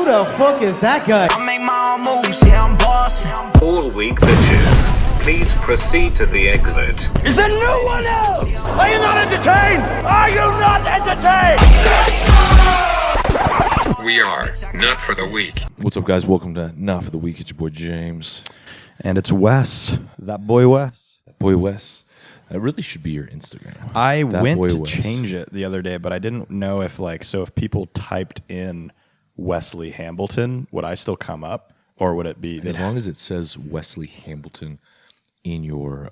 the fuck is that guy? I make my own moves, yeah, I'm bossing. All weak bitches, please proceed to the exit. Is there no one else? Are you not entertained? Are you not entertained? We are Not For The Weak. What's up, guys? Welcome to Not For The Weak. It's your boy James. And it's Wes. That boy Wes. Boy Wes. That really should be your Instagram. I went to Wes. change it the other day, but I didn't know if if people typed in Wesley Hambleton, would I still come up? Or would it be... As long as it says Wesley Hambleton in your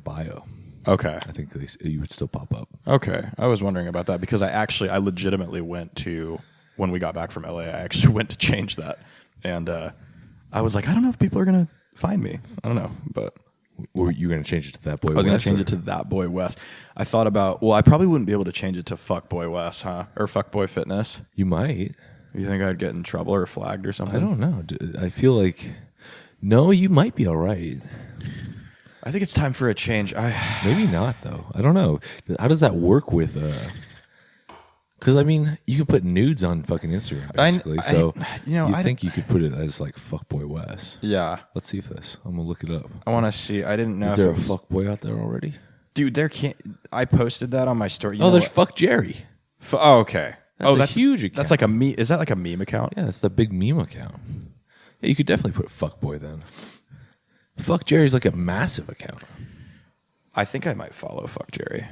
bio. Okay. I think you would still pop up. Okay. I was wondering about that because I legitimately went to, when we got back from LA, I actually went to change that. And I was like, I don't know if people are going to find me. I don't know, but... Were you going to change it to That Boy Wes? I was going to change it to That Boy Wes. I thought about, I probably wouldn't be able to change it to Fuck Boy Wes, huh? Or Fuck Boy Fitness. You might. You think I'd get in trouble or flagged or something? I don't know. I feel like, no, you might be all right. I think it's time for a change. Maybe not, though. I don't know. How does that work with... Because, I mean, you can put nudes on fucking Instagram, basically. I think you could put it as, like, Fuckboy Wes. Yeah. Let's see if this. I'm going to look it up. I want to see. I didn't know Is if there it was... a fuckboy out there already? Dude, there can't... I posted that on my story. There's Fuck Jerry. Oh, okay. That's a huge account. That's like a meme. Is that like a meme account? Yeah, that's the big meme account. Yeah, you could definitely put Fuckboy then. Fuck Jerry's like a massive account. I think I might follow Fuck Jerry.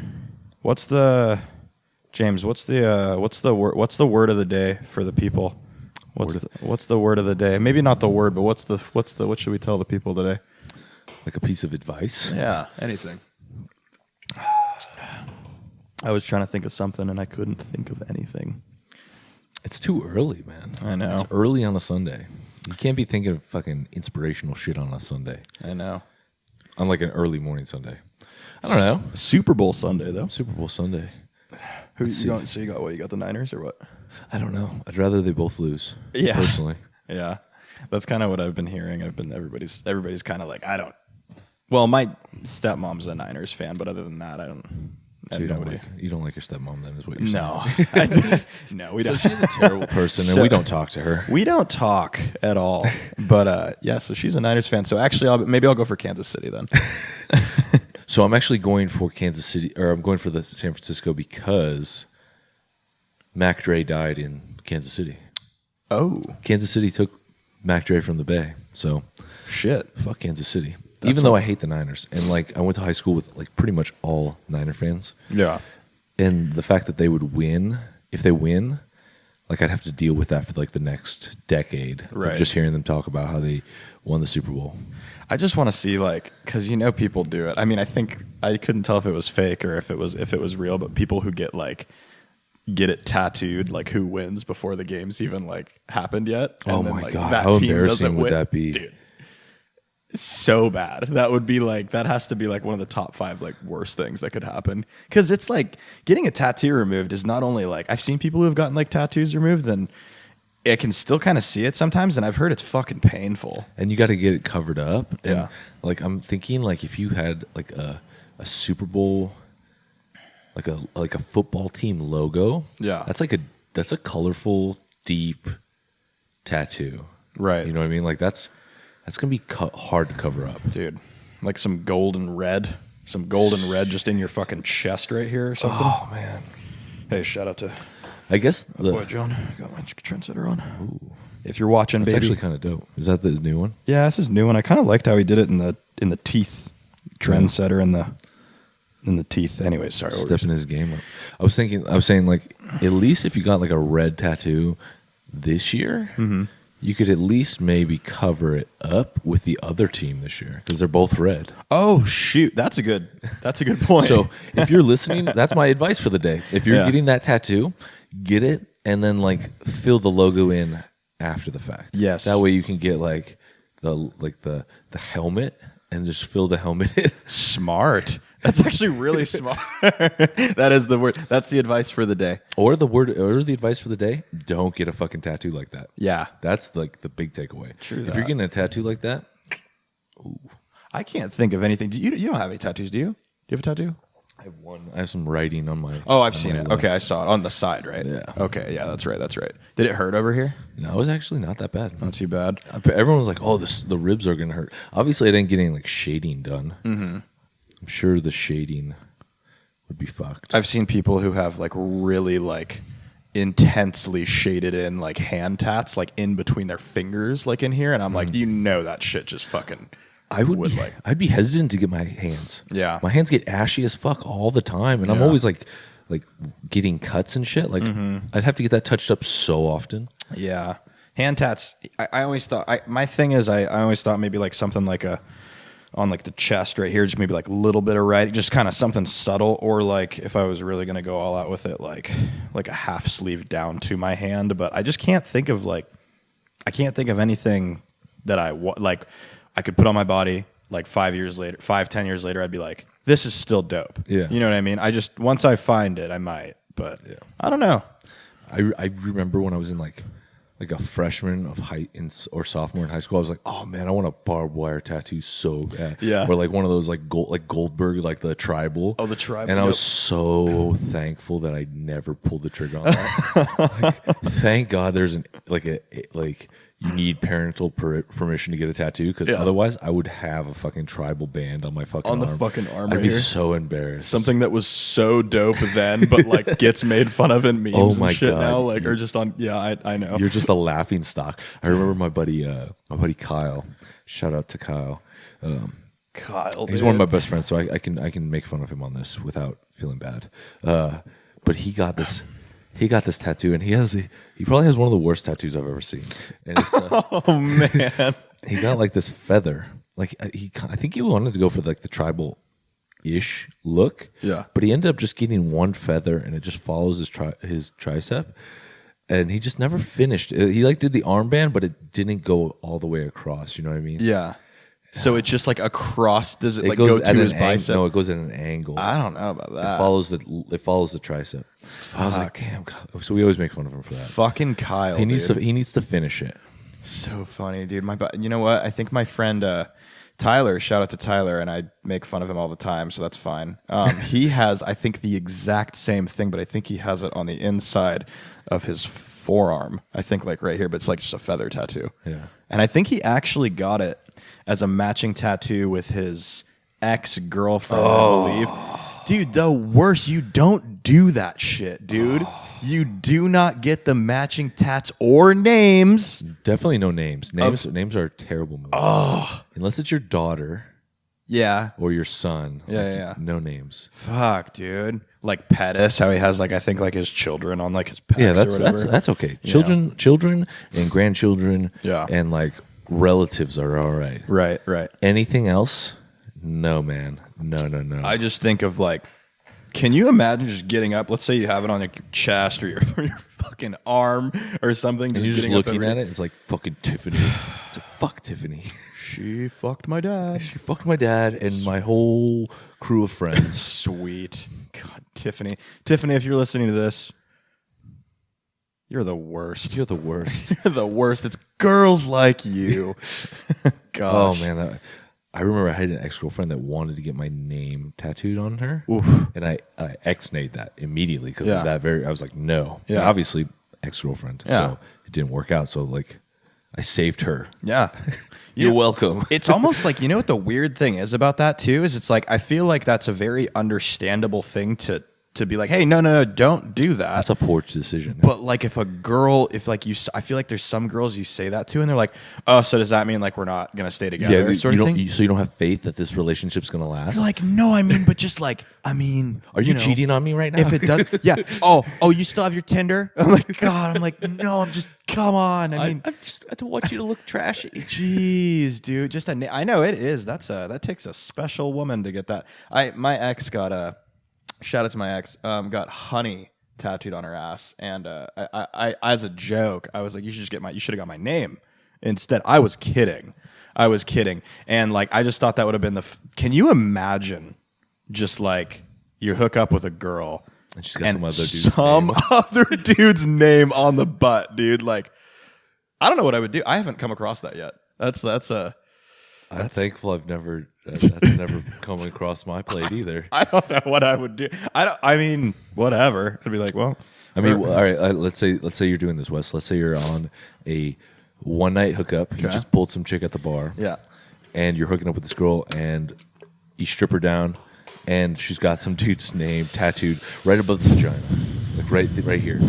James, what's the word of the day for the people? What's the word of the day? Maybe not the word, but what should we tell the people today? Like a piece of advice? Yeah, anything. I was trying to think of something and I couldn't think of anything. It's too early, man. I know. It's early on a Sunday. You can't be thinking of fucking inspirational shit on a Sunday. I know. On like an early morning Sunday. I don't know. Super Bowl Sunday though. Super Bowl Sunday. Who you got? So you got what? You got the Niners or what? I don't know. I'd rather they both lose. Yeah. Personally. Yeah. That's kind of what I've been hearing. Everybody's kind of like, I don't. Well, my stepmom's a Niners fan, but other than that, I don't. So you don't like your stepmom then, is what you're saying? No, we don't. So she's a terrible person, and we don't talk to her. We don't talk at all. But yeah, so she's a Niners fan. So actually, maybe I'll go for Kansas City then. So I'm actually going for Kansas City, or I'm going for the San Francisco because Mac Dre died in Kansas City. Oh, Kansas City took Mac Dre from the Bay. So shit. Fuck Kansas City. Even though I hate the Niners, and like I went to high school with like pretty much all Niner fans. Yeah. And the fact that they wowould win, if they win, like I'd have to deal with that for like the next decade. Right. Of just hearing them talk about how they won the Super Bowl. I just want to see because people do it. I mean, I think I couldn't tell if it was fake or if it was real, but people who get it tattooed, like who wins before the game's even happened yet. And oh then, my God, that how team embarrassing would that be? Dude, so bad. That would be that has to be one of the top 5 worst things that could happen. Because it's getting a tattoo removed is not only I've seen people who have gotten tattoos removed and I can still kind of see it sometimes, and I've heard it's fucking painful. And you got to get it covered up. And yeah. I'm thinking if you had a Super Bowl, like a football team logo. Yeah. That's a colorful, deep tattoo. Right. You know what I mean? That's gonna be hard to cover up, dude. Some gold and red just in your fucking chest right here or something. Oh man. Hey, shout out to. I guess boy John, got my trendsetter on. Ooh. If you're watching, that's baby. Actually kind of dope. Is that the new one? Yeah, this is new one. I kind of liked how he did it in the teeth trendsetter in the teeth. Anyways, sorry. Stepping his game up. I was saying at least if you got a red tattoo this year, mm-hmm. you could at least maybe cover it up with the other team this year because they're both red. Oh shoot, that's a good point. So if you're listening, that's my advice for the day. If you're getting that tattoo, get it and then fill the logo in after the fact. Yes. That way you can get the helmet and just fill the helmet in. Smart. That's actually really smart. That is the word. That's the advice for the day. Or the advice for the day, don't get a fucking tattoo like that. Yeah. That's the big takeaway. True. If you're getting a tattoo like that, ooh. I can't think of anything. You don't have any tattoos, do you? Do you have a tattoo? I have some writing on my. Oh, I've seen it. Okay, I saw it on the side, right? Yeah. Okay, yeah, that's right. Did it hurt over here? No, it was actually not that bad. Not too bad. Everyone was like, "Oh, the ribs are gonna hurt." Obviously, I didn't get any like shading done. Mm-hmm. I'm sure the shading would be fucked. I've seen people who have like really like intensely shaded in like hand tats like in between their fingers like in here, and I'm like, that shit just fucking. I'd be hesitant to get my hands. Yeah, my hands get ashy as fuck all the time, and I'm always like getting cuts and shit. Like I'd have to get that touched up so often. Yeah, hand tats. I always thought my thing is I always thought maybe like something like on like the chest right here, just maybe like a little bit of writing, just kind of something subtle, or like if I was really gonna go all out with it, like a half sleeve down to my hand. But I just can't think of anything that I could put on my body like 10 years later, I'd be like, this is still dope. Yeah, you know what I mean. I just once I find it, I might, but I don't know. I remember when I was in like a freshman of or sophomore in high school, I was like, oh man, I want a barbed wire tattoo so bad. Yeah. Or like one of those like Goldberg, like the tribal. Oh, the tribal. And I was so thankful that I never pulled the trigger on that. Thank God there's you need parental permission to get a tattoo, because otherwise I would have a fucking tribal band on my fucking arm. On the fucking arm. I'd be so embarrassed. Something that was so dope then, but like gets made fun of in memes and shit now, like, or just on. Yeah, I know. You're just a laughing stock. I remember my buddy Kyle. Shout out to Kyle. Kyle, he's one of my best friends, so I can make fun of him on this without feeling bad. But he got this tattoo, and he probably has one of the worst tattoos I've ever seen. And it's, oh man, he got like this feather. Like I think he wanted to go for like the tribal-ish look. Yeah. But he ended up just getting one feather, and it just follows his tricep. And he just never finished. He like did the armband, but it didn't go all the way across. You know what I mean? Yeah. So it's just like across. Does it like go to his bicep? No, it goes at an angle. I don't know about that. It follows the tricep. Fuck. I was like, damn. So we always make fun of him for that. Fucking Kyle. He needs to finish it. So funny, dude. You know what? I think my friend Tyler. Shout out to Tyler, and I make fun of him all the time, so that's fine. He has, I think, the exact same thing, but I think he has it on the inside of his forearm. I think like right here, but it's like just a feather tattoo. Yeah. And I think he actually got it as a matching tattoo with his ex-girlfriend, I believe. Dude, the worst. You don't do that shit, dude. You do not get the matching tats or names. Definitely no names. Names are a terrible move. Unless it's your daughter. Yeah. Or your son. Yeah. No names. Fuck, dude. Like Pettis, how he has like I think like his children on like his pecs. Yeah, or whatever. that's okay. Children and grandchildren. Yeah. And like relatives are all right. Right. Anything else? No, man. No. I just think of like, can you imagine just getting up? Let's say you have it on like your chest or your fucking arm or something. And you're just looking at it. It's like fucking Tiffany. It's like, fuck Tiffany. She fucked my dad. She fucked my dad and my whole crew of friends. Sweet. God, Tiffany. Tiffany, if you're listening to this, you're the worst. You're the worst. You're the worst. It's girls like you. Gosh. Oh, man. I remember I had an ex-girlfriend that wanted to get my name tattooed on her. Oof. And I ex-nayed that immediately because Yeah. of that I was like, no. Yeah. And obviously, ex-girlfriend. Yeah. So it didn't work out. So, like, I saved her. Yeah. You're welcome. It's almost like, you know what the weird thing is about that too, is it's like, I feel like that's a very understandable thing to be like, hey, no, don't do that. That's a poor decision. But like if a girl, I feel like there's some girls you say that to and they're like, oh, so does that mean like we're not going to stay together? Yeah, sort of thing? So you don't have faith that this relationship's going to last? You're like, no, I mean, but just like, Are you cheating on me right now? If it does, yeah. Oh, you still have your Tinder? I'm like, God, no, come on. I don't want you to look trashy. Jeez, dude. I know it is. That takes a special woman to get that. My ex got shout out to my ex, got honey tattooed on her ass, and I as a joke, I was like, you should have got my name instead. I was kidding, and like I just thought that would have been can you imagine, just like you hook up with a girl and she's got some other dude's name on the butt, dude? Like, I don't know what I would do. I haven't come across that yet. I'm thankful I've never That's never come across my plate either. I don't know what I would do. I mean, whatever. I'd be like, well, I mean, all right. Let's say you're doing this, Wes. Let's say you're on a one night hookup. You just pulled some chick at the bar. Yeah. And you're hooking up with this girl, and you strip her down, and she's got some dude's name tattooed right above the vagina, like right here.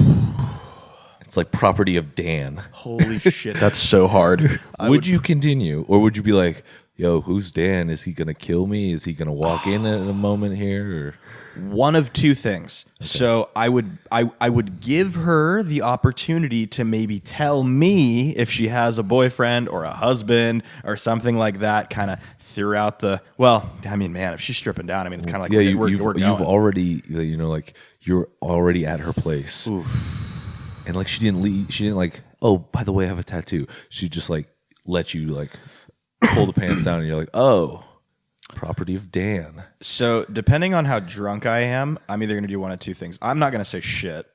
It's like property of Dan. Holy shit, that's so hard. Would you continue, or would you be like, yo, who's Dan? Is he gonna kill me? Is he gonna walk in at a moment here? Or? One of two things. Okay. So I would give her the opportunity to maybe tell me if she has a boyfriend or a husband or something like that, kind of throughout the. Well, I mean, man, if she's stripping down, I mean, it's kind of like you've already, you know, like you're already at her place, and like she didn't leave. She didn't like, oh, by the way, I have a tattoo. She just like let you like pull the pants down, and you're like, oh. Property of Dan. So depending on how drunk I am, I'm either going to do one of two things. I'm not going to say shit,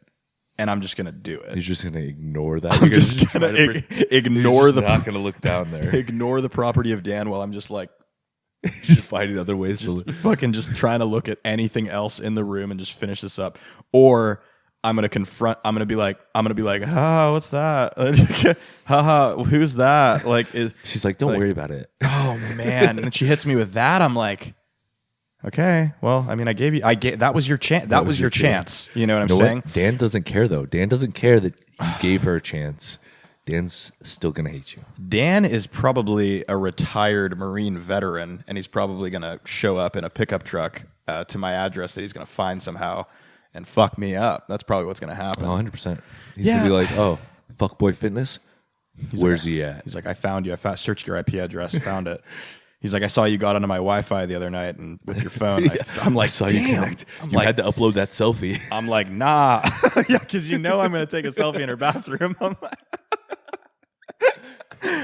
and I'm just going to do it. You're just going to ignore that. I'm just going to ignore the. Not going to look down there. Ignore the property of Dan while I'm just like, just finding other ways just to fucking just trying to look at anything else in the room and just finish this up. Or I'm going to confront. I'm going to be like, ah, what's that? Haha, who's that? Like, she's like, don't worry about it. Oh man! And then she hits me with that. I'm like, okay, well, I mean, that was your chance. That was your chance. You know what I'm saying? Dan doesn't care though. Dan doesn't care that you gave her a chance. Dan's still gonna hate you. Dan is probably a retired Marine veteran, and he's probably gonna show up in a pickup truck to my address that he's gonna find somehow and fuck me up. That's probably what's gonna happen. 100%. He's gonna be like, oh, fuckboy fitness. Where's he at? He's like, I found you. I searched your IP address, found it. He's like, I saw you got onto my Wi-Fi the other night and with your phone. Yeah. I'm like, I saw damn. You connect. You had to upload that selfie. I'm like, nah. Yeah, because you know I'm going to take a selfie in her bathroom.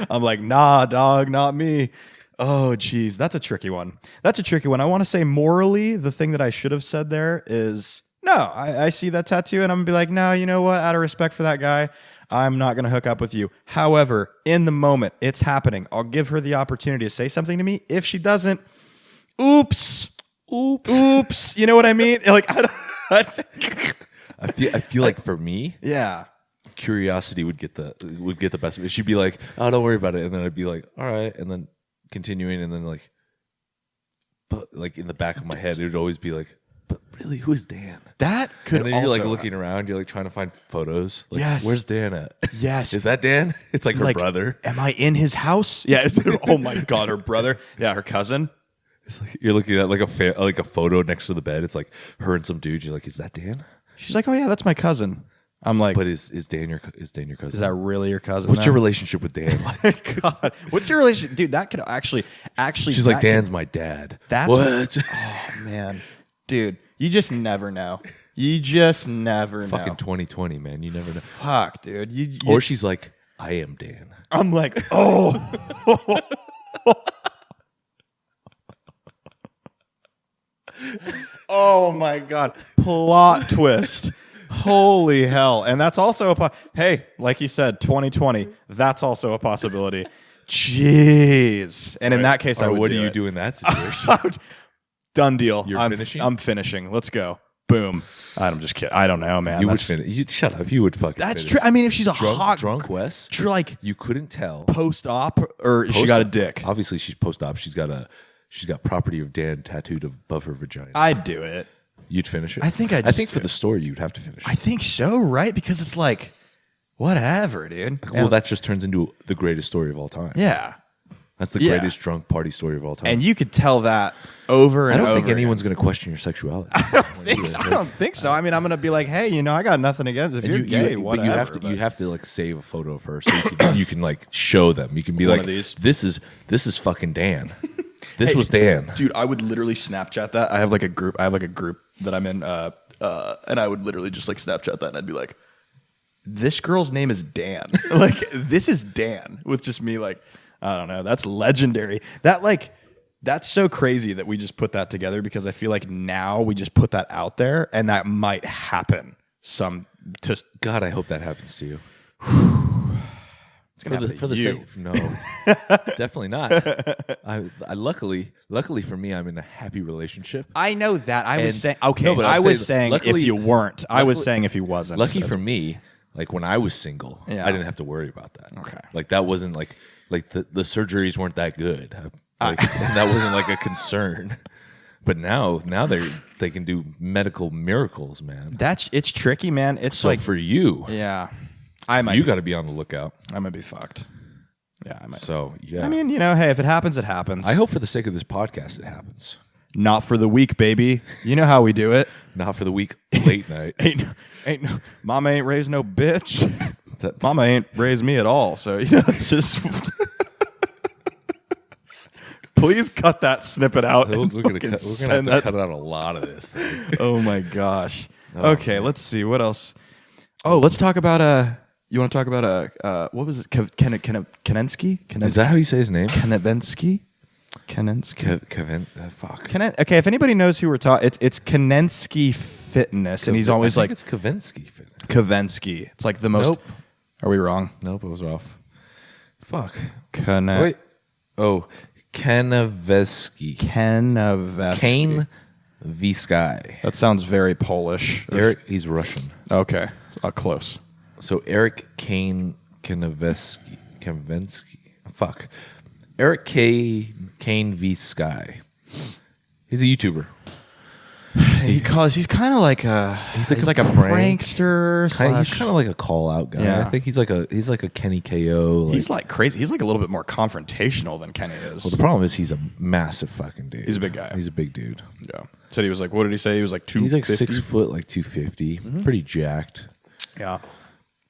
I'm like, nah, dog, not me. Oh, geez. That's a tricky one. I want to say morally, the thing that I should have said there is, no, I see that tattoo and I'm going to be like, no, you know what? Out of respect for that guy, I'm not going to hook up with you. However, in the moment, it's happening. I'll give her the opportunity to say something to me. If she doesn't, oops. You know what I mean? Like, I feel like for me, yeah, curiosity would get the best of it. She'd be like, oh, don't worry about it. And then I'd be like, all right. And then continuing. And then like, but like in the back of my head, it would always be like, but really, who is Dan? That could and then also... you're like looking around, you're like trying to find photos. Like, yes. Where's Dan at? Yes. Is that Dan? It's like her brother. Am I in his house? Yeah. Oh my God, her brother. Yeah, her cousin. It's like you're looking at like a photo next to the bed. It's like her and some dude. You're like, is that Dan? She's like, oh yeah, that's my cousin. I'm like, but is Dan your cousin? Is that really your cousin? What's your relationship with Dan? My God, what's your relationship, dude? That could actually. She's like, Dan's my dad. That's what? Oh man, dude. You just never know. You just never know. Fucking 2020, man. You never know. Fuck, dude. You or she's like, I am Dan. I'm like, oh. Oh my God. Plot twist. Holy hell. And that's also hey, like he said, 2020. That's also a possibility. Jeez. And in that case, I would. What do you do in that situation? Done deal. You're finishing? I'm finishing. Let's go. Boom. I'm just kidding. I don't know, man. You would finish. Shut up. You would fucking That's finish. true. I mean, if she's a drunk Wes, like you couldn't tell post-op or she got a dick. Obviously, she's post-op. She's got property of Dan tattooed above her vagina. I'd do it. You'd finish it. I think for the story, you'd have to finish it. I think so, right? Because it's like, whatever, dude. Well, that just turns into the greatest story of all time. Yeah. That's the greatest drunk party story of all time. And you could tell that over and over. I don't think anyone's going to question your sexuality. I don't think so. I mean, I'm going to be like, hey, I got nothing against it. If you're gay, whatever. But you have to like save a photo of her so you can like show them. You can be one like, of these. This is fucking Dan. This was Dan. Dude, I would literally Snapchat that. I have like a group that I'm in, and I would literally just like Snapchat that, and I'd be like, this girl's name is Dan. Like, this is Dan, with just me like, I don't know. That's legendary. That's so crazy that we just put that together, because I feel like now we just put that out there and that might happen. God, I hope that happens to you. It's gonna happen for to the you. sake. No, definitely not. I luckily for me, I'm in a happy relationship. I know that. I was And- saying okay. No, but I I'm was saying, saying if luckily- you weren't. I was luckily- saying if he wasn't. Lucky for me, like when I was single, Yeah. I didn't have to worry about that. Okay. Like that wasn't like the surgeries weren't that good. Like, and that wasn't like a concern. But now they can do medical miracles, man. It's tricky, man. It's So like for you, yeah, I might. you got to be on the lookout. I might be fucked. Yeah, I might. So yeah, I mean, hey, if it happens, it happens. I hope for the sake of this podcast, it happens. Not for the weak, baby. You know how we do it. Not for the week late night. ain't mama ain't raised no bitch. That- Mama ain't raised me at all. So it's just. Please cut that snippet out. We're and gonna fucking have send to that- cut out a lot of this thing. Oh my gosh. Oh, Okay, man. let's see what else. Oh, let's talk about You want to talk about what was it? Kanevsky? Is that how you say his name? Kanevsky? Kanevsky. Kevin. Fuck. Okay, if anybody knows who we're talking, it's Kanevsky Fitness, and he's always I think like it's Kanevsky Fitness. Kanevsky. It's like the most. Nope. Are we wrong? Nope, it was off. Fuck. Kane. Wait. Oh, Kanevsky. Kanevsky. Kane V Sky. That sounds very Polish. Eric, he's Russian. Okay, close. So Eric Kanevsky. Fuck. Eric Kane V Sky. He's a YouTuber. He's kind of like He's he's like like a a prank. prankster. He's kind of like a call out guy. Yeah. I think he's like a Kenny KO. He's like crazy. He's like a little bit more confrontational than Kenny is. Well, the problem is he's a massive fucking dude. He's a big guy. He's a big dude. Yeah. Said he was like, what did he say? He was like 250? He's like 6 foot, like 250. Pretty jacked. Yeah.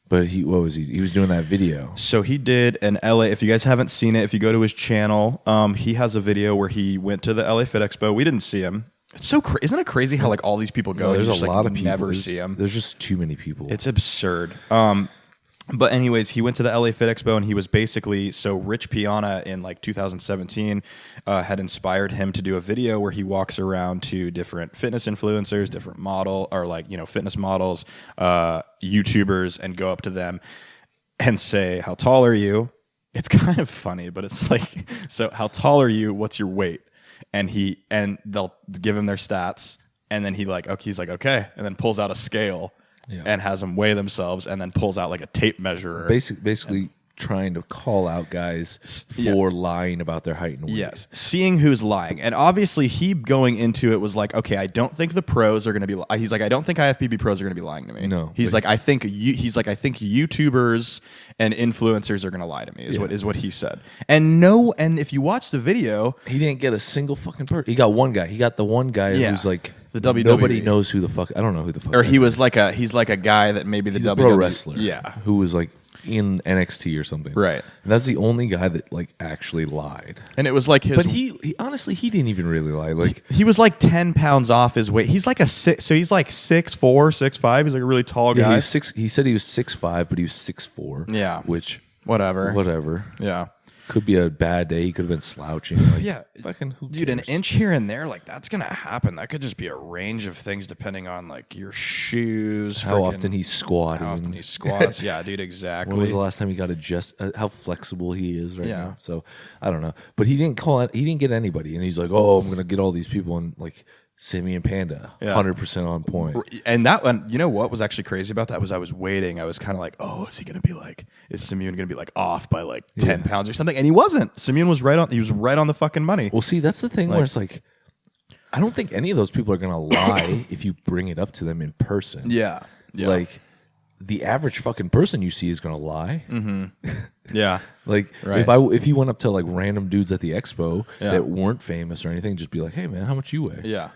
But what was he? He was doing that video. So he did an LA. If you guys haven't seen it, if you go to his channel, he has a video where he went to the LA Fit Expo. We didn't see him. It's so isn't it crazy how like all these people go? No, and there's you a just, lot like, of people. never see him. There's just too many people. It's absurd. But anyways, he went to the LA Fit Expo and he was basically Rich Piana in like 2017 had inspired him to do a video where he walks around to different fitness influencers, different fitness models, YouTubers, and go up to them and say, "How tall are you?" It's kind of funny, but it's like, so how tall are you? What's your weight? And they'll give him their stats, and then he's like, okay, and then pulls out a scale. Yeah. And has them weigh themselves, and then pulls out like a tape measure. basically trying to call out guys for lying about their height and weight. Yes, seeing who's lying, and obviously he going into it was like, okay, I don't think the pros are going to be. He's like, I don't think IFBB pros are going to be lying to me. No, he's like, I think YouTubers and influencers are going to lie to me. Is what he said. And if you watch the video, He didn't get a single fucking person. He got one guy. He got the one guy Yeah. who's like The WWE. Nobody knows who the fuck. I don't know who the fuck. or that he guy was is. like he's like a guy that maybe the He's a WWE pro wrestler. Yeah, who was like in NXT or something. Right. And that's the only guy that like actually lied. and it was like his. But he honestly he didn't even really lie. Like He was like 10 pounds off his weight. He's like so he's like 6'4", 6'5". He's like a really tall yeah, guy. he was six. He said he was 6'5", but he was 6'4". Yeah. which Whatever. Yeah. could be a bad day. He could have been slouching. Like, Yeah. fucking who Dude, an cares? inch here and there, like that's gonna happen. That could just be a range of things depending on like your shoes, How freaking- often he's squatting. how often he squats. Yeah, dude, exactly. When was the last time he got how flexible he is right Yeah. now? So I don't know, but he didn't call it. He didn't get anybody, and he's like, "Oh, I'm gonna get all these people," and like Simi and Panda, Yeah. 100% on point. And that one, you know what was actually crazy about that was I was waiting. I was kind of like, oh, is Simeon going to be like off by like 10 pounds or something? And he wasn't. Simeon was he was right on the fucking money. Well, see, that's the thing where it's like, I don't think any of those people are gonna lie if you bring it up to them in person. Yeah. Like the average fucking person you see is gonna lie. Yeah. Like Right. if you went up to like random dudes at the expo Yeah. that weren't famous or anything, just be like, "Hey man, how much you weigh?" Yeah.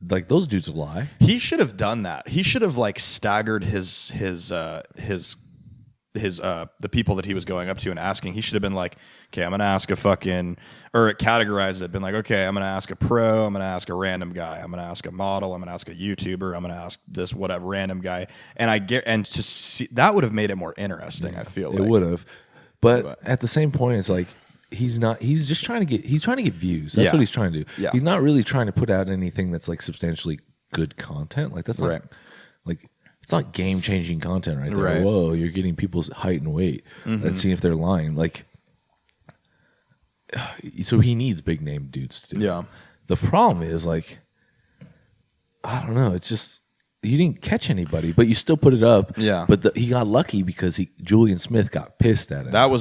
Like those dudes will lie. He should have done that. He should have like staggered the people that he was going up to and asking. He should have been like, okay, I'm gonna ask a fucking or categorized it. Been like, okay, I'm gonna ask a pro. I'm gonna ask a random guy. I'm gonna ask a model. I'm gonna ask a YouTuber. I'm gonna ask this whatever random guy. And to see that would have made it more interesting. I feel like It would have. But at the same point, it's like he's just trying to get views. That's Yeah. what he's trying to do. Yeah. He's not really trying to put out anything that's like substantially good content. Like that's not Right. like it's not game changing content right there. Right. Whoa, you're getting people's height and weight and seeing if they're lying. Like, so he needs big name dudes to do it. Yeah. The problem is, like, I don't know. It's just you didn't catch anybody, but you still put it up. Yeah. But he got lucky because Julian Smith got pissed at him.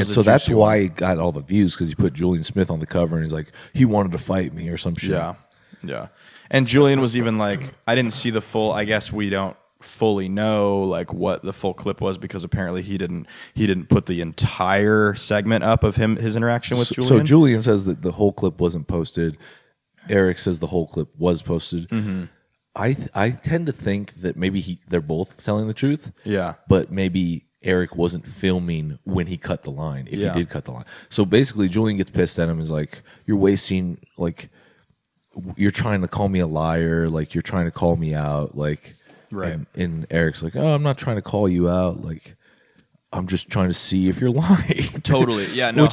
So that's why he got all the views, because he put Julian Smith on the cover and he's like, he wanted to fight me or some shit. Yeah. Yeah. And Julian was even like, I didn't see the full. I guess we don't fully know like what the full clip was, because apparently he didn't put the entire segment up of his interaction with Julian. So Julian says that the whole clip wasn't posted. Eric says the whole clip was posted. I tend to think that maybe they're both telling the truth. Yeah. But maybe Eric wasn't filming when he cut the line, if he did cut the line. So basically Julian gets pissed at him, is like, you're wasting, like, you're trying to call me a liar, like, you're trying to call me out, like, right. And Eric's like, oh, I'm not trying to call you out, like, I'm just trying to see if you're lying. Totally. Yeah. No.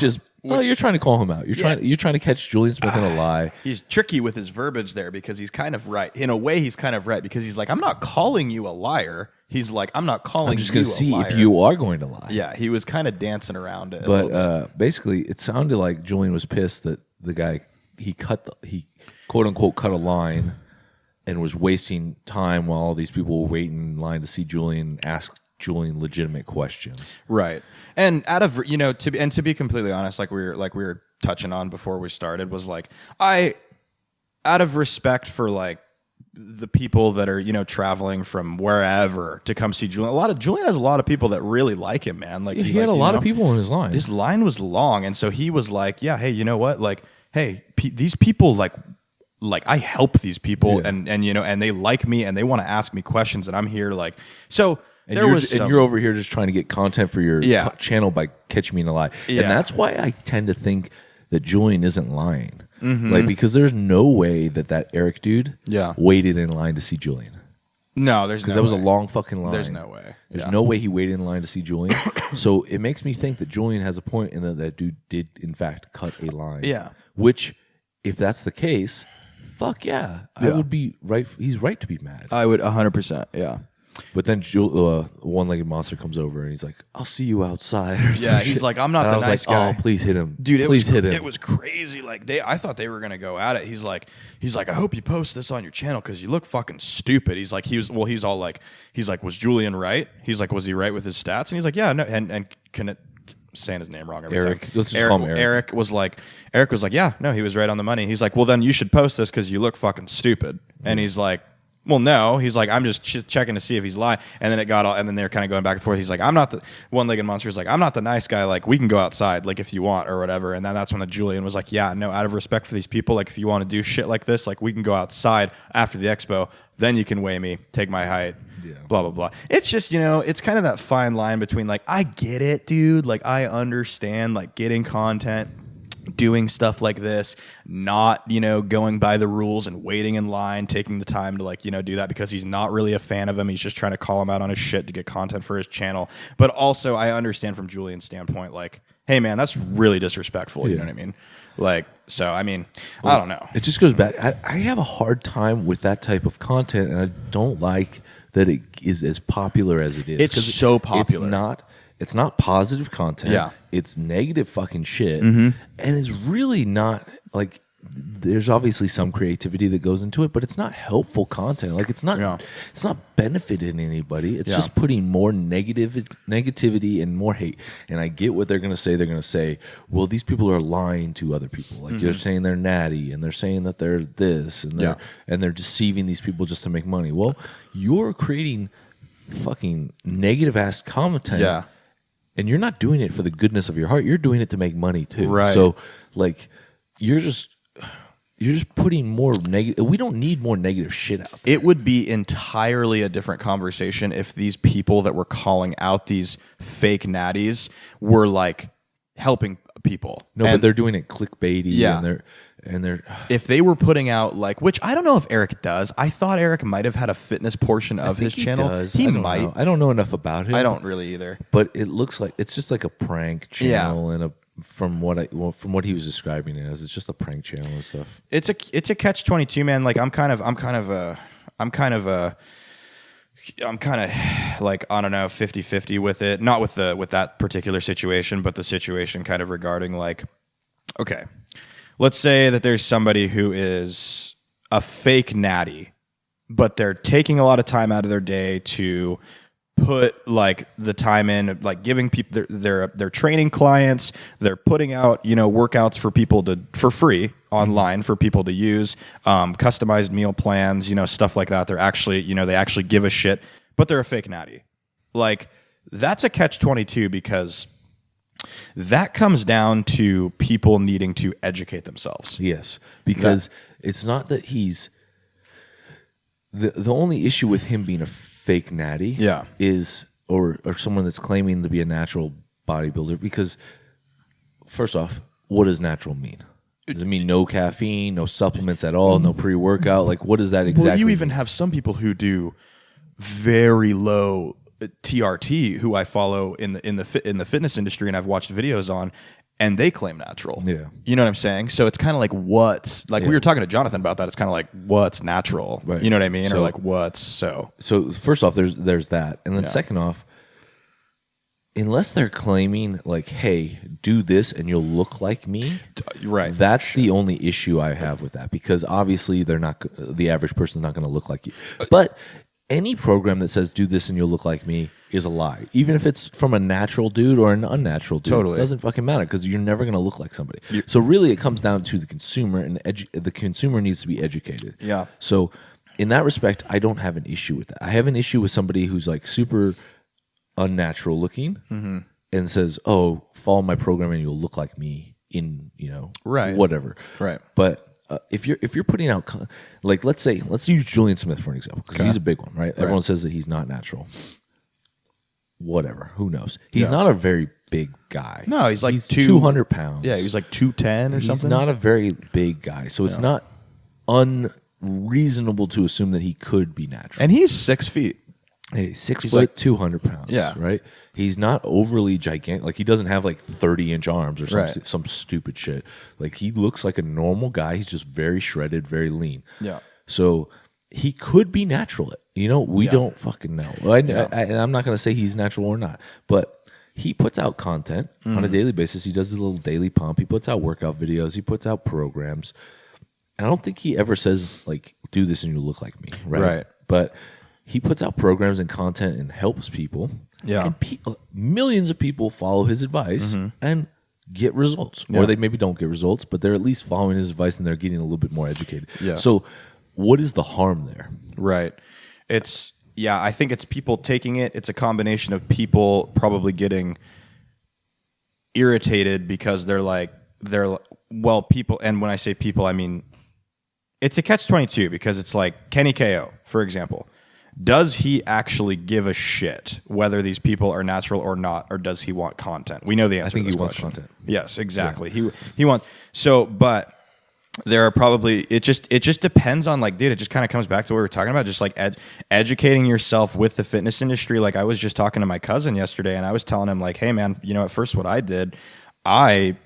You're trying to call him out. You're trying to catch Julian Smith in a lie. He's tricky with his verbiage there, because he's kind of right. In a way, he's kind of right, because he's like, I'm not calling you a liar. He's like, I'm not calling you a liar. I'm just going to see if you are going to lie. Yeah, he was kind of dancing around it. But basically, it sounded like Julian was pissed that the guy, he quote unquote cut a line and was wasting time while all these people were waiting in line to see Julian ask Julian legitimate questions. Right. And out of, to be completely honest, like we were touching on before we started, was like, out of respect for like the people that are, traveling from wherever to come see Julian. Julian has a lot of people that really like him, man. Like, he had a lot of people in his line. His line was long, and so he was like, yeah, hey, you know what? Like, hey, these people like I help these people, and they like me, and they want to ask me questions, and I'm here like, so. And you're over here just trying to get content for your channel by catching me in a lie. Yeah. And that's why I tend to think that Julian isn't lying. Like, because there's no way that Eric dude waited in line to see Julian. No, there's no way. Because that was a long fucking line. There's no way. There's no way he waited in line to see Julian. So it makes me think that Julian has a point in that dude did, in fact, cut a line. Yeah. Which, if that's the case, fuck yeah. I would be right. He's right to be mad. I would 100%. Yeah. But then one-legged monster comes over and he's like, "I'll see you outside." Yeah, he's like, "I'm not the nice guy." Oh, please hit him, dude! Please hit him. It was crazy. Like I thought they were gonna go at it. He's like, I hope you post this on your channel because you look fucking stupid. He's like, he's all like, was Julian right? He's like, was he right with his stats? And he's like, yeah, no, and can it. Saying his name wrong every Eric. time. Let's just call him Eric. Eric was like, yeah, no, he was right on the money. He's like, well, then you should post this because you look fucking stupid. And he's like, well, no. He's like, I'm just checking to see if he's lying. And then and then they're kind of going back and forth. He's like, I'm not the one-legged monster. He's like, I'm not the nice guy. Like, we can go outside, like, if you want or whatever. And then that's when the Julian was like, yeah, no, out of respect for these people, like, if you want to do shit like this, like, we can go outside after the expo. Then you can weigh me, take my height. Yeah. Blah, blah, blah. It's just, it's kind of that fine line between, like, I get it, dude. Like, I understand, like, getting content, doing stuff like this, not, going by the rules and waiting in line, taking the time to, like, do that because he's not really a fan of him. He's just trying to call him out on his shit to get content for his channel. But also, I understand from Julian's standpoint, like, hey, man, that's really disrespectful. You know what I mean? Like, so, I mean, I don't know. It just goes back. I have a hard time with that type of content, and I don't like that it is as popular as it is. It's so popular. It's not positive content. Yeah. It's negative fucking shit. And it's really not, like, there's obviously some creativity that goes into it, but it's not helpful content. Like, it's not benefiting anybody. It's just putting more negativity and more hate. And I get what they're going to say. They're going to say, well, these people are lying to other people. Like, they're saying they're natty, and they're saying that they're this, and they're deceiving these people just to make money. Well, you're creating fucking negative ass content. Yeah. And you're not doing it for the goodness of your heart. You're doing it to make money too. Right. So, like, you're just putting more negative. We don't need more negative shit out there. It would be entirely a different conversation if these people that were calling out these fake natties were, like, helping people. No, but they're doing it clickbaity. Yeah. And they're if they were putting out, like, which I don't know if Eric does. I thought Eric might have had a fitness portion of his channel. He might. I don't know enough about him. I don't really either. But it looks like it's just like a prank channel, and from what he was describing it as, it's just a prank channel and stuff. It's a catch-22, man. Like, I'm kind of I'm kind of like, I don't know, 50-50 with it. Not with that particular situation, but the situation kind of regarding like, okay, let's say that there's somebody who is a fake natty, but they're taking a lot of time out of their day to put like the time in, like giving people they're training clients, they're putting out, you know, workouts for people for free online for people to use, customized meal plans, you know, stuff like that. They're actually, you know, they actually give a shit, but they're a fake natty. Like that's a catch-22 because that comes down to people needing to educate themselves. Yes, because it's not that he's the only issue with him being a fake natty is or someone that's claiming to be a natural bodybuilder, because first off, what does natural mean? Does it mean no caffeine, no supplements at all, no pre-workout? Like what does that exactly Well, you even mean? have some people who do very low TRT who I follow in the fitness industry and I've watched videos on, and they claim natural. Yeah. You know what I'm saying? So it's kind of like what's like we were talking to Jonathan about that. It's kind of like what's natural. Right. You know what I mean? So, or like what's so first off, there's that. And then second off, unless they're claiming like, hey, do this and you'll look like me. Right. That's the only issue I have with that, because obviously the average person's not going to look like you. But any program that says do this and you'll look like me is a lie. Even if it's from a natural dude or an unnatural dude. Totally. It doesn't fucking matter, because you're never going to look like somebody. So really it comes down to the consumer, and the consumer needs to be educated. Yeah. So in that respect, I don't have an issue with that. I have an issue with somebody who's like super unnatural looking and says, oh, follow my program and you'll look like me in, you know, whatever. Right. But if you're putting out, like, let's use Julian Smith for an example, because he's a big one, right? Everyone says that he's not natural. Whatever, who knows? He's not a very big guy. No, he's like 200 pounds. Yeah, he's like 210 or he's something. He's not a very big guy, so it's not unreasonable to assume that he could be natural. And he's 6 feet. Hey, 6 foot, like 200 pounds. Yeah. Right? He's not overly gigantic. Like, he doesn't have like 30-inch arms or Right. some stupid shit. Like, he looks like a normal guy. He's just very shredded, very lean. Yeah. So he could be natural. You know, we don't fucking know. And I'm not going to say he's natural or not, but he puts out content on a daily basis. He does his little daily pump. He puts out workout videos. He puts out programs. I don't think he ever says, like, do this and you'll look like me. Right. But he puts out programs and content and helps people. Yeah. And millions of people follow his advice and get results. Yeah. Or they maybe don't get results, but they're at least following his advice and they're getting a little bit more educated. Yeah. So what is the harm there? Right. I think it's people taking it. It's a combination of people probably getting irritated because people, and when I say people, I mean, it's a catch-22 because it's like Kenny KO, for example. Does he actually give a shit whether these people are natural or not, or does he want content? We know the answer. I think to this he wants question. content. Yes, exactly. Yeah. He wants but there are probably it just depends on, like, dude, it just kind of comes back to what we were talking about, just like educating yourself with the fitness industry. Like, I was just talking to my cousin yesterday and I was telling him, like, hey man, you know, at first what I did, I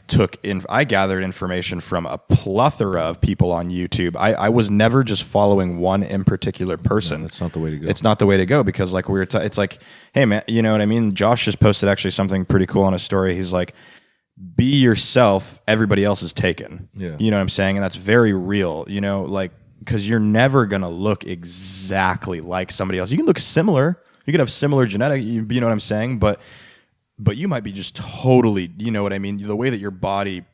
gathered information from a plethora of people on YouTube. I was never just following one in particular person. No, that's not the way to go. It's not the way to go, because like it's like, hey man, you know what I mean? Josh just posted actually something pretty cool on a story. He's like, be yourself, everybody else is taken. Yeah. You know what I'm saying? And that's very real, you know, like, because you're never going to look exactly like somebody else. You can look similar. You could have similar genetic, you know what I'm saying? But you might be just totally, you know what I mean? The way that your body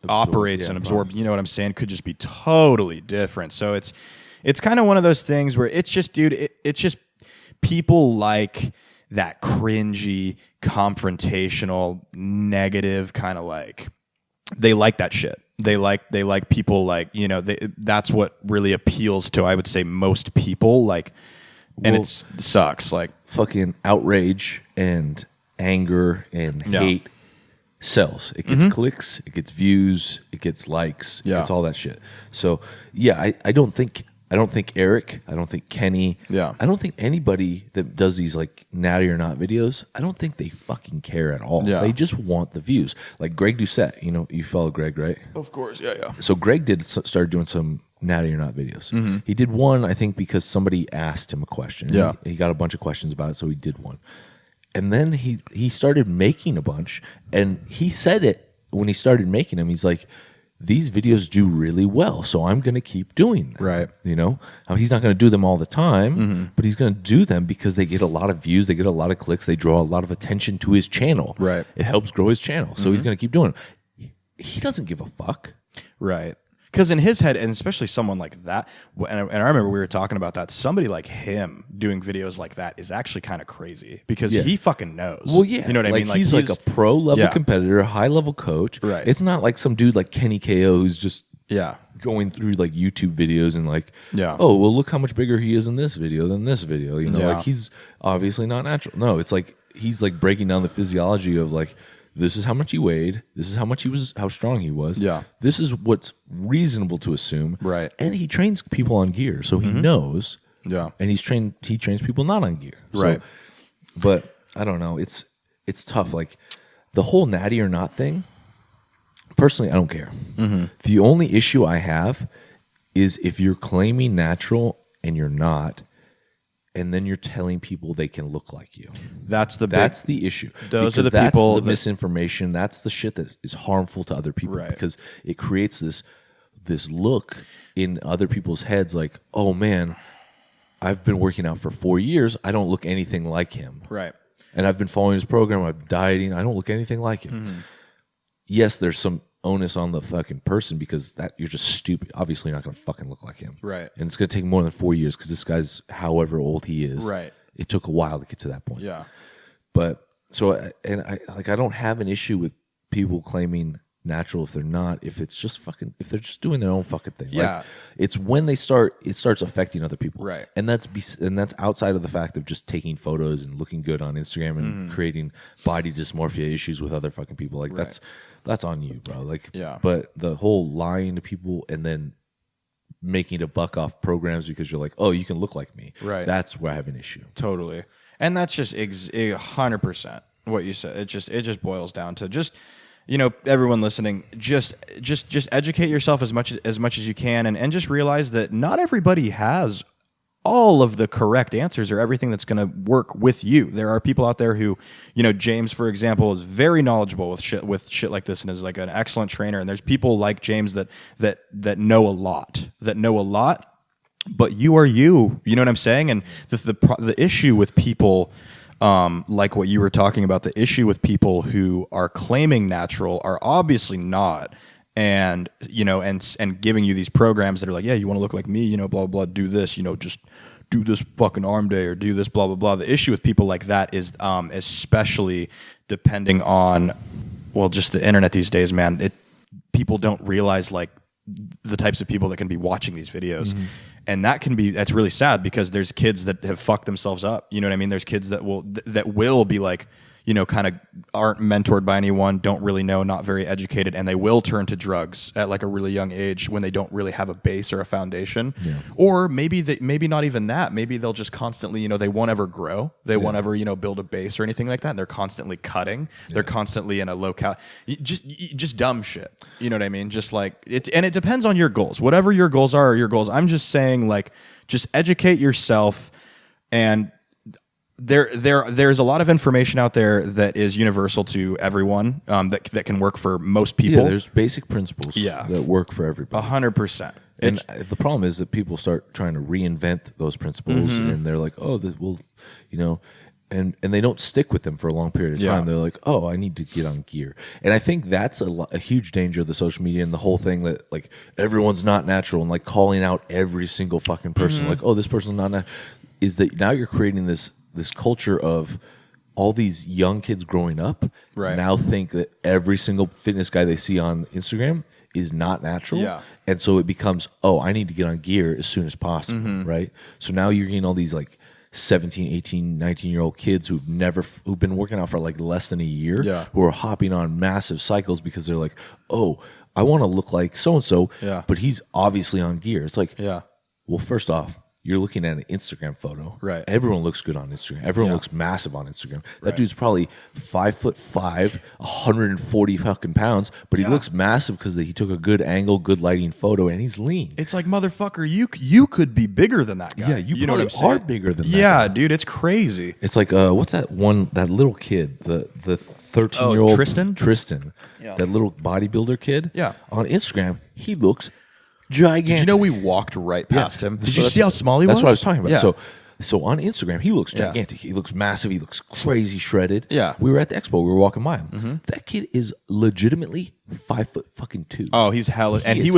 operates and absorbs, you know what I'm saying, could just be totally different. So it's kind of one of those things where it's just, dude, it's just people like that cringy, confrontational, negative kind of, like, they like that shit. They like people, like, you know, that's what really appeals to, I would say, most people, like, and it sucks, like fucking outrage and anger and hate sells. It gets clicks, it gets views, it gets likes, it gets all that shit. So yeah, I don't think Eric, I don't think Kenny, I don't think anybody that does these like natty or not videos, I don't think they fucking care at all. They just want the views. Like Greg Doucette, you know, you follow Greg, right? Of course, yeah. So Greg started doing some Natty or Not videos. He did one, I think, because somebody asked him a question. Yeah. He got a bunch of questions about it, so he did one. And then he started making a bunch, and he said it when he started making them. He's like, these videos do really well, so I'm going to keep doing them. Right. You know, now, he's not going to do them all the time, but he's going to do them because they get a lot of views, they get a lot of clicks, they draw a lot of attention to his channel. Right. It helps grow his channel, so he's going to keep doing it. He doesn't give a fuck. Right. Because in his head, and especially someone like that, and I remember we were talking about that, somebody like him doing videos like that is actually kind of crazy because he fucking knows. Well, yeah. You know what I mean? Like he's like a pro-level competitor, a high-level coach. Right. It's not like some dude like Kenny KO who's just yeah. going through like YouTube videos and like, yeah. oh, well, look how much bigger he is in this video than this video. You know, Yeah. like he's obviously not natural. No, it's like he's like breaking down the physiology of like, this is how much he weighed. This is how much he was, how strong he was. Yeah. This is what's reasonable to assume. Right. And he trains people on gear, so he knows. Yeah. And he trains people not on gear. Right. So, but I don't know. It's tough. Like the whole Natty or Not thing. Personally, I don't care. The only issue I have is if you're claiming natural and you're not, and then you're telling people they can look like you. That's the issue. Those are the that's people the that- misinformation. That's the shit that is harmful to other people Right. because it creates this look in other people's heads like, oh man, I've been working out for 4 years. I don't look anything like him. Right. And I've been following his program. I'm dieting. I don't look anything like him. Yes, there's some onus on the fucking person because that you're just stupid. Obviously, you're not going to fucking look like him. Right. And it's going to take more than 4 years because this guy's however old he is. Right. It took a while to get to that point. Yeah. But so, and I don't have an issue with people claiming natural if they're not, if it's just fucking, if they're just doing their own fucking thing. Yeah. Like, it's when it starts affecting other people. Right. And that's outside of the fact of just taking photos and looking good on Instagram and creating body dysmorphia issues with other fucking people. Like that's on you, bro. Like, Yeah. But the whole lying to people and then making a buck off programs because you're like, oh, you can look like me. Right. That's where I have an issue. Totally. And that's just 100% what you said. It just boils down to just, you know, everyone listening, just educate yourself as much as you can and just realize that not everybody has all of the correct answers or everything that's going to work with you. There are people out there who, you know, James, for example, is very knowledgeable with shit like this and is like an excellent trainer. And there's people like James that know a lot, but you are you. You know what I'm saying? And the issue with people, like what you were talking about, the issue with people who are claiming natural are obviously not. And, you know, and giving you these programs that are like, yeah, you want to look like me, you know, blah, blah, blah, do this, you know, just do this fucking arm day or do this, blah, blah, blah. The issue with people like that is, especially depending on, well, just the internet these days, man, people don't realize like the types of people that can be watching these videos. And that's really sad because there's kids that have fucked themselves up. You know what I mean? There's kids that will be like, you know, kind of aren't mentored by anyone, don't really know, not very educated, and they will turn to drugs at like a really young age when they don't really have a base or a foundation. Yeah. Or maybe not even that. Maybe they'll just constantly, you know, they won't ever grow. They won't ever, you know, build a base or anything like that. And they're constantly cutting. Yeah. They're constantly in a low just dumb shit. You know what I mean? Just like it, and it depends on your goals. Whatever your goals are your goals. I'm just saying, like, just educate yourself. And there's a lot of information out there that is universal to everyone, that can work for most people. Yeah, there's basic principles that work for everybody. 100%. And the problem is that people start trying to reinvent those principles, and they're like, oh, this will, you know, and they don't stick with them for a long period of time. They're like, oh, I need to get on gear. And I think that's a huge danger of the social media and the whole thing that like everyone's not natural and like calling out every single fucking person, like, oh, this person's not natural, is that now you're creating this culture of all these young kids growing up now think that every single fitness guy they see on Instagram is not natural. Yeah. And so it becomes, oh, I need to get on gear as soon as possible, right? So now you're getting all these like 17, 18, 19-year-old kids who've been working out for like less than a year, who are hopping on massive cycles because they're like, oh, I want to look like so-and-so, but he's obviously on gear. It's like, well, first off, you're looking at an Instagram photo. Right. Everyone looks good on Instagram. Everyone looks massive on Instagram. That dude's probably 5'5", 140 fucking pounds, but he looks massive because he took a good angle, good lighting photo, and he's lean. It's like, motherfucker, you could be bigger than that guy. Yeah, you know what are bigger than that. Yeah, guy. dude, it's crazy. It's like what's that little kid, the 13-year-old Tristan, that little bodybuilder kid. Yeah, on Instagram, he looks gigantic. Did you know we walked right past him? Did you see how small he was? That's what I was talking about. Yeah. So on Instagram, he looks gigantic. He looks massive. He looks crazy shredded. Yeah. We were at the expo. We were walking by him. That kid is legitimately 5'2". Oh, he's hella. And he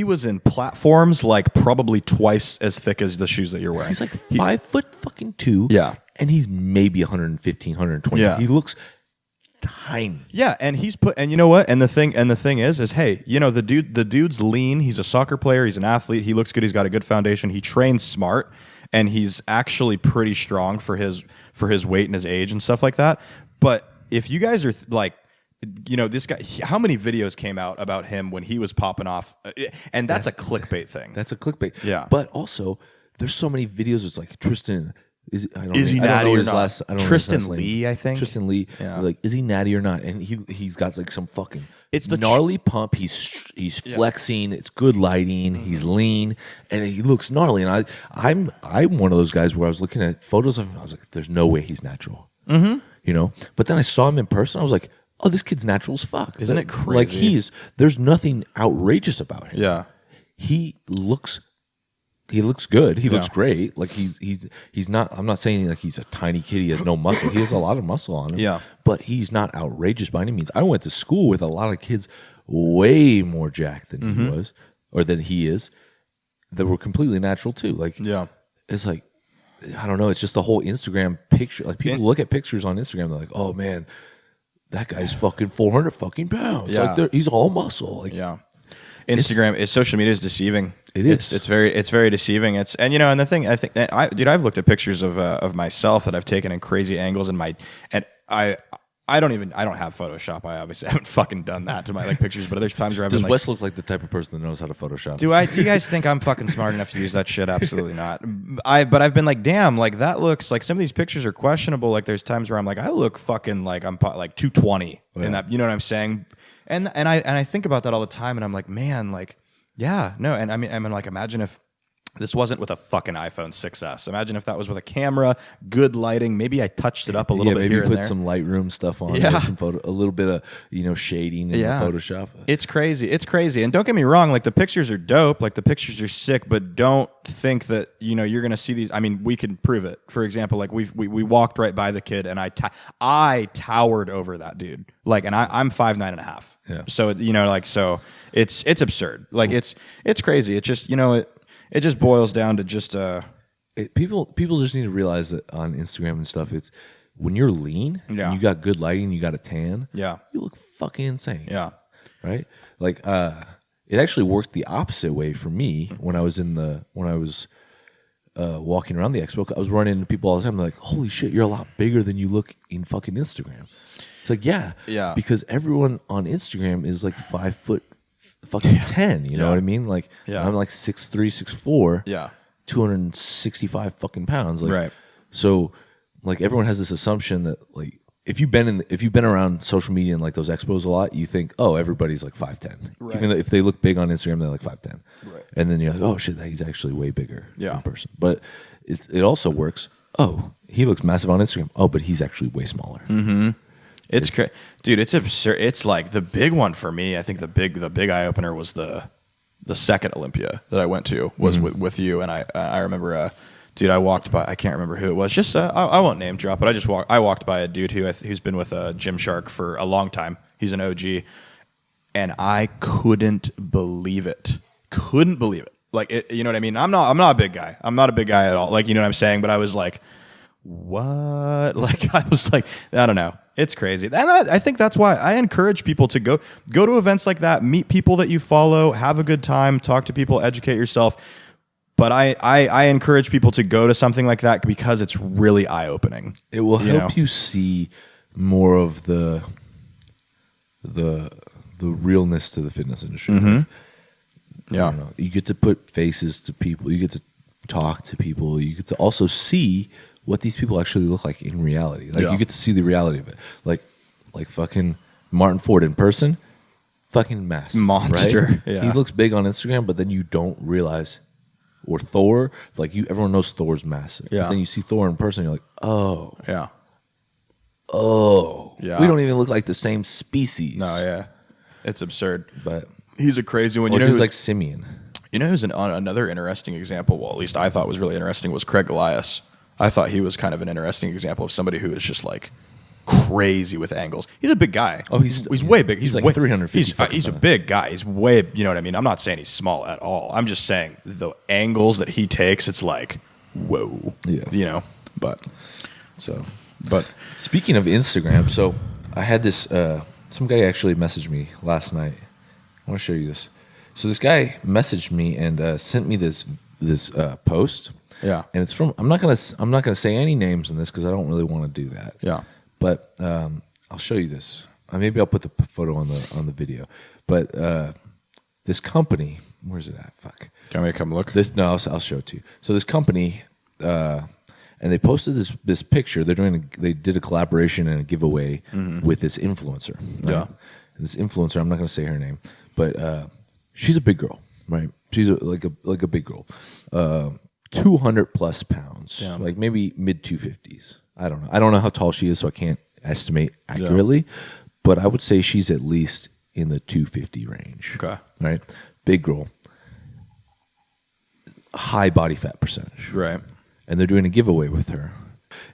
was in platforms like probably twice as thick as the shoes that you're wearing. He's like 5'2". Yeah. And he's maybe 115, 120. Yeah. He looks tiny. Yeah, and you know what? And the thing is hey, you know, the dude's lean. He's a soccer player. He's an athlete. He looks good. He's got a good foundation. He trains smart, and he's actually pretty strong for his weight and his age and stuff like that. But if you guys are like, you know, this guy, how many videos came out about him when he was popping off? And that's a clickbait thing. That's a clickbait. Yeah. But also, there's so many videos. It's like Tristan. Is he natty or not? I don't know Tristan his last name. Lee, I think. Tristan Lee. Yeah. Like, is he natty or not? And he's got like some fucking it's the gnarly pump. He's flexing. It's good lighting. He's lean, and he looks gnarly. And I'm one of those guys where I was looking at photos of him. I was like, there's no way he's natural. You know. But then I saw him in person. I was like, oh, this kid's natural as fuck. Isn't it crazy? Like there's nothing outrageous about him. Yeah. He looks good. He looks great. Like he's not. I'm not saying like he's a tiny kid. He has no muscle. He has a lot of muscle on him. Yeah. But he's not outrageous by any means. I went to school with a lot of kids way more jacked than he was, or than he is, that were completely natural too. Like it's like, I don't know. It's just the whole Instagram picture. Like people look at pictures on Instagram. They're like, oh man, that guy's fucking 400 fucking pounds. Yeah. Like he's all muscle. Like Instagram, social media is deceiving. It is. It's very deceiving. And you know, and the thing, I think, I've looked at pictures of myself that I've taken in crazy angles, and I don't have Photoshop. I obviously haven't fucking done that to my like pictures, but there's times where I've Does been like, Wes look like the type of person that knows how to Photoshop? do you guys think I'm fucking smart enough to use that shit? Absolutely not. But I've been like, damn, like that looks like some of these pictures are questionable. Like there's times where I'm like, I look fucking like I'm like 220 in that, you know what I'm saying? And I think about that all the time, and I'm like, man, like, yeah, no. And I mean, like, imagine if this wasn't with a fucking iPhone 6S. Imagine if that was with a camera, good lighting. Maybe I touched it up a little bit maybe here and put there. some Lightroom stuff on. Yeah. Some a little bit of shading in Photoshop. It's crazy. And don't get me wrong, like the pictures are dope, like the pictures are sick, but don't think that, you know, you're gonna see these. I mean, we can prove it. For example, like we walked right by the kid, and I towered over that dude. Like, and I'm 5'9.5". Yeah. So you know, like, so it's absurd. Like it's crazy. It's just, you know, it just boils down to just people just need to realize that on Instagram and stuff, it's when you're lean, and you got good lighting, you got a tan, you look fucking insane. Yeah. Right? Like it actually worked the opposite way for me when I was walking around the expo. I was running into people all the time. They're like, holy shit, you're a lot bigger than you look in fucking Instagram. It's like, yeah. Because everyone on Instagram is like 5 foot fucking 10, you know what I mean? Like I'm like 6'3", 6'4", 265 fucking pounds. Like, right. So like everyone has this assumption that like if you've been around social media and like those expos a lot, you think, oh, everybody's like 5'10". Right. Even though if they look big on Instagram, they're like 5'10". Right. And then you're like, oh shit, he's actually way bigger in person. But it also works. Oh, he looks massive on Instagram. Oh, but he's actually way smaller. Mm-hmm. It's crazy, dude. It's absurd. It's like the big one for me. I think the big eye opener was the second Olympia that I went to was with you, and I remember, dude. I walked by. I can't remember who it was. Just I won't name drop, but I walked by a dude who's been with Gymshark for a long time. He's an OG, and I couldn't believe it. Couldn't believe it. Like it, you know what I mean? I'm not a big guy. I'm not a big guy at all. Like, you know what I'm saying? But I was like, what? Like I was like, I don't know. It's crazy. And I think that's why I encourage people to go to events like that, meet people that you follow, have a good time, talk to people, educate yourself. But I encourage people to go to something like that because it's really eye-opening. It will help you see more of the realness to the fitness industry. Mm-hmm. I don't know. You get to put faces to people. You get to talk to people, you get to also see what these people actually look like in reality. Like you get to see the reality of it. Like fucking Martin Ford in person, fucking massive. Monster. Right? Yeah. He looks big on Instagram, but then you don't realize. Or Thor, like everyone knows Thor's massive. Yeah. But then you see Thor in person, you're like, oh. Yeah. Oh. Yeah. We don't even look like the same species. No, yeah. It's absurd. But He's a crazy one. or You know dudes who's like Simeon. You know who's another interesting example, well, at least I thought was really interesting, was Craig Elias. I thought he was kind of an interesting example of somebody who is just like crazy with angles. He's a big guy. Oh, he's way big. He's like way, 350. He's a big guy. He's way, you know what I mean? I'm not saying he's small at all. I'm just saying the angles that he takes, it's like, whoa. Yeah. You know, but Speaking of Instagram, so I had this, some guy actually messaged me last night. I want to show you this. So this guy messaged me and sent me this post. Yeah. And it's from, I'm not gonna say any names in this because I don't really want to do that. Yeah. But I'll show you this. Maybe I'll put the photo on the video. But this company, where's it at? Fuck. Can we come look? No, I'll show it to you. So this company, and they posted this picture. They did a collaboration and a giveaway with this influencer. Right? Yeah. And this influencer, I'm not going to say her name, but she's a big girl, right? She's like a big girl, 200 plus pounds, like maybe mid 250s. I don't know. I don't know how tall she is, so I can't estimate accurately. But I would say she's at least in the 250 range. Okay. Right. Big girl. High body fat percentage. Right. And they're doing a giveaway with her.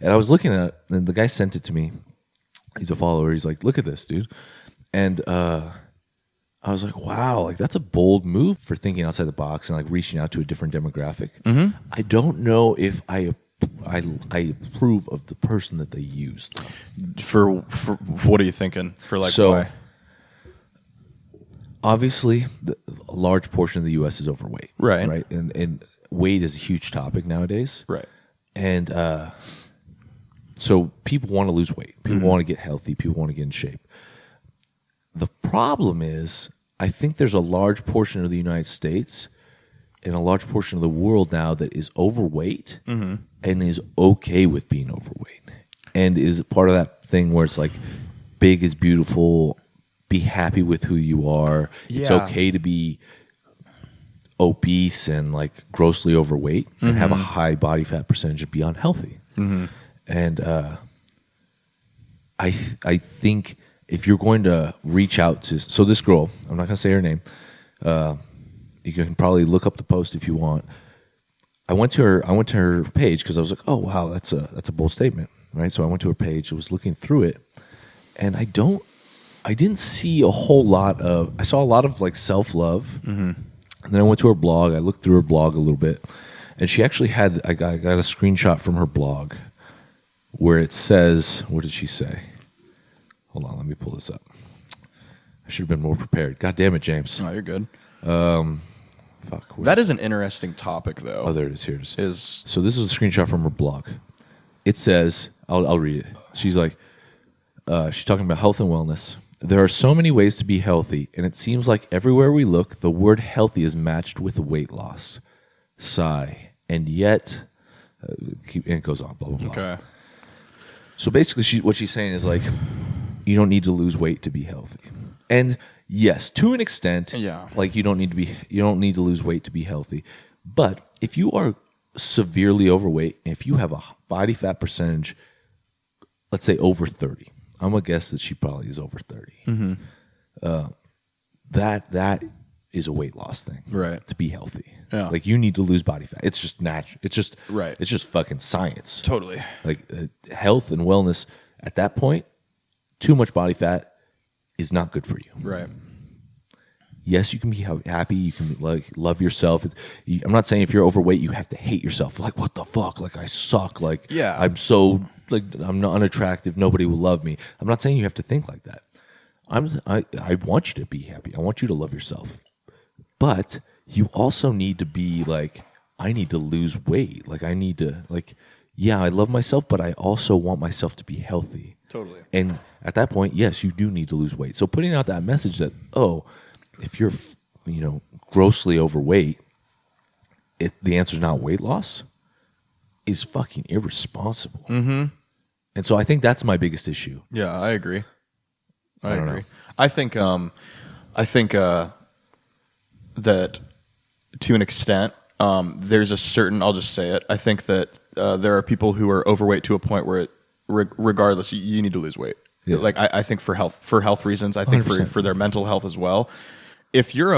And I was looking at it, and the guy sent it to me. He's a follower. He's like, look at this, dude. And I was like, wow, like that's a bold move for thinking outside the box and like reaching out to a different demographic. Mm-hmm. I don't know if I approve of the person that they used. For what are you thinking? For like so, why? Obviously, a large portion of the U.S. is overweight. Right. Right. And weight is a huge topic nowadays. Right. And so people want to lose weight. People want to get healthy. People want to get in shape. The problem is, I think there's a large portion of the United States and a large portion of the world now that is overweight and is okay with being overweight and is part of that thing where it's like big is beautiful, be happy with who you are. Yeah. It's okay to be obese and like grossly overweight and have a high body fat percentage and be unhealthy. And I think if you're going to reach out to, so this girl, I'm not going to say her name. You can probably look up the post if you want. I went to her page because I was like, oh wow, that's a bold statement, right? So I went to her page, I was looking through it, and I didn't see a whole lot of. I saw a lot of like self-love, and then I went to her blog. I looked through her blog a little bit, and she actually had. I got a screenshot from her blog where it says, what did she say? Hold on, let me pull this up. I should have been more prepared. God damn it, James. Oh, you're good. Fuck. That is an interesting topic, though. Oh, there it is. Here it is. So this is a screenshot from her blog. It says, I'll read it. She's like, she's talking about health and wellness. There are so many ways to be healthy, and it seems like everywhere we look, the word healthy is matched with weight loss. Sigh. And yet, and it goes on, blah, blah, blah. Okay. So basically, what she's saying is like, you don't need to lose weight to be healthy. And yes, to an extent, like you don't need to lose weight to be healthy. But if you are severely overweight, and if you have a body fat percentage, let's say over 30, I'm gonna guess that she probably is over 30. That is a weight loss thing, right? To be healthy, like you need to lose body fat. It's just natural. It's just right. It's just fucking science. Totally. Like health and wellness at that point, too much body fat is not good for you. Right. Yes, you can be happy. You can like love yourself. I'm not saying if you're overweight, you have to hate yourself. Like, what the fuck? Like, I suck. Like, I'm so like I'm not unattractive. Nobody will love me. I'm not saying you have to think like that. I want you to be happy. I want you to love yourself. But you also need to be like, I need to lose weight. Like, I need to like, yeah, I love myself, but I also want myself to be healthy. Totally. And at that point, yes, you do need to lose weight. So putting out that message that, oh, if you're, grossly overweight, the answer is not weight loss is fucking irresponsible. Mm-hmm. And so I think that's my biggest issue. Yeah, I agree. I don't agree. know. I think that to an extent, there's a certain, I'll just say it. I think that there are people who are overweight to a point where regardless, you need to lose weight. Yeah. Like I think for health reasons, I think 100%. for their mental health as well. If you're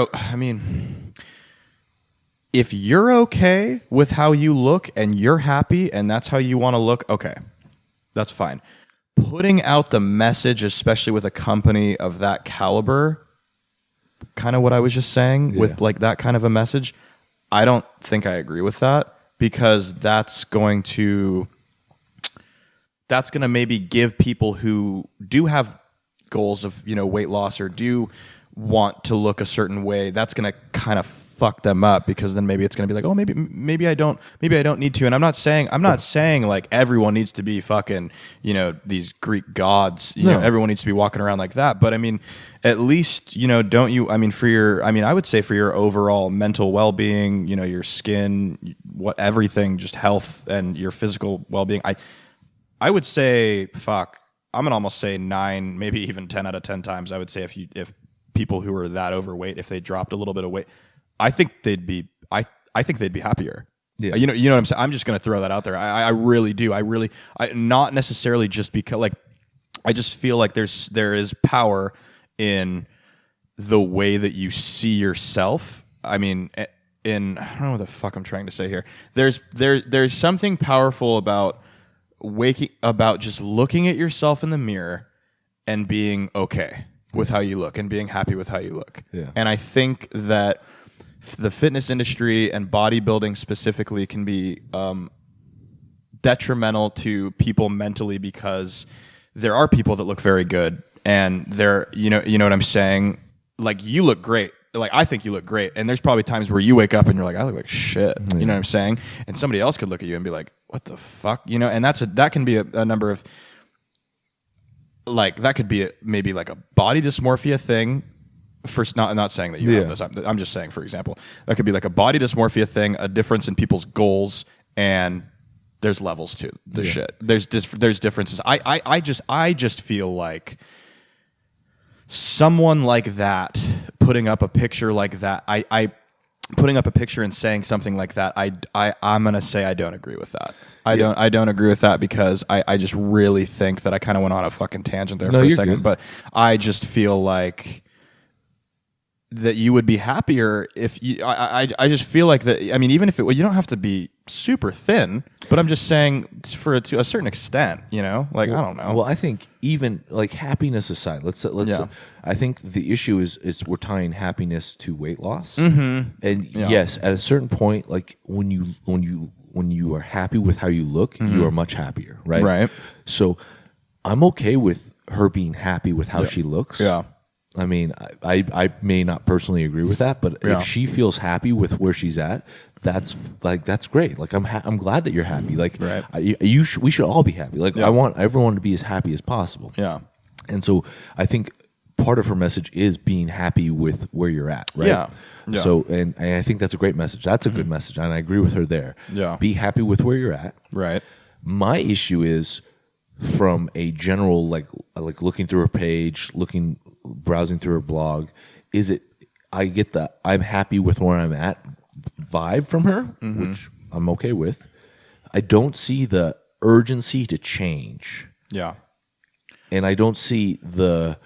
okay with how you look and you're happy and that's how you want to look, okay, that's fine. Putting out the message, especially with a company of that caliber, kind of what I was just saying with like that kind of a message, I don't think I agree with that, because that's going to maybe give people who do have goals of, weight loss or do want to look a certain way, that's going to kind of fuck them up, because then maybe it's going to be like, oh, maybe I don't need to. And I'm not saying like everyone needs to be fucking, these Greek gods, everyone needs to be walking around like that. But I mean, at least, don't you, I would say for your overall mental well-being, your skin, everything, just health and your physical well-being, I would say, I'm going to almost say 9, maybe even 10 out of 10 times. I would say if people who are that overweight, if they dropped a little bit of weight, I think they'd be happier. Yeah. You know what I'm saying? I'm just going to throw that out there. I really do. Not necessarily just because, like, I just feel like there is power in the way that you see yourself. I mean, I don't know what the fuck I'm trying to say here. There's something powerful about just looking at yourself in the mirror and being okay with how you look and being happy with how you look. Yeah. And I think that the fitness industry and bodybuilding specifically can be detrimental to people mentally, because there are people that look very good and they're, you know what I'm saying? Like, you look great. Like, I think you look great. And there's probably times where you wake up and you're like, I look like shit. Yeah. You know what I'm saying? And somebody else could look at you and be like, what the fuck? And that can be a number of, like, that could be maybe like a body dysmorphia thing. First, not saying that you have this. I'm just saying, for example, that could be like a body dysmorphia thing, a difference in people's goals, and there's levels to the shit. There's differences. I just feel like someone like that putting up a picture like that, putting up a picture and saying something like that, I'm gonna say I don't agree with that. I don't agree with that, because I just really think that I kind of went on a fucking tangent there for a second, good. but I just feel like that you would be happier if you. I just feel like that. I mean, even if you don't have to be super thin, but I'm just saying to a certain extent, like, I don't know. Well, I think even like happiness aside, let's. I think the issue is we're tying happiness to weight loss, and yes, at a certain point, like when you are happy with how you look, you are much happier, right? Right. So I'm okay with her being happy with how she looks. Yeah. I mean, I may not personally agree with that, but if she feels happy with where she's at, that's great. Like, I'm glad that you're happy. Like, right. We should all be happy. Like, I want everyone to be as happy as possible. Yeah. And so I think part of her message is being happy with where you're at, right? Yeah. So, and I think that's a great message. That's a good message, and I agree with her there. Yeah. Be happy with where you're at. Right. My issue is from a general, like looking through her page, browsing through her blog, I get the I'm happy with where I'm at vibe from her, which I'm okay with. I don't see the urgency to change. Yeah. And I don't see I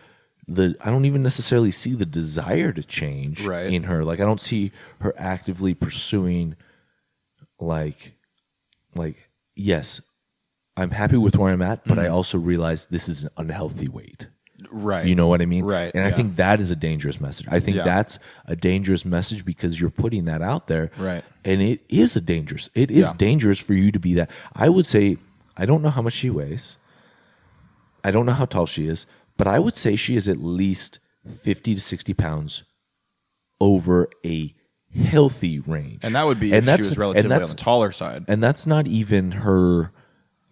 don't even necessarily see the desire to change in her. Like, I don't see her actively pursuing like, yes, I'm happy with where I'm at, but I also realize this is an unhealthy weight. Right. You know what I mean? Right. And I think that is a dangerous message. I think that's a dangerous message, because you're putting that out there. Right. And it is dangerous for you to be that. I would say, I don't know how much she weighs. I don't know how tall she is, but I would say she is at least 50 to 60 pounds over a healthy range. And that would be if she was relatively on the taller side. And that's not even her,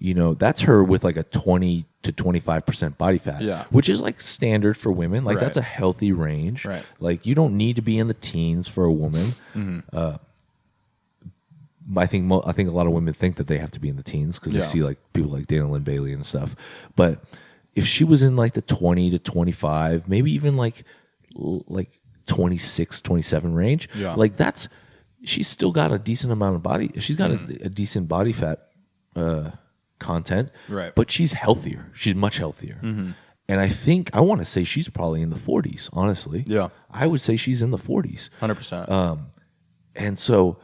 that's her with like a 20 to 25% body fat, which is like standard for women. Like, that's a healthy range. Right. Like, you don't need to be in the teens for a woman. I think a lot of women think that they have to be in the teens because they see like people like Dana Lynn Bailey and stuff. But if she was in like the 20 to 25, maybe even like 26, 27 range, like she's still got a decent amount of body. She's got a decent body fat content, right? But she's healthier. She's much healthier. And I want to say she's probably in the 40s, honestly. Yeah. I would say she's in the 40s. 100%. And so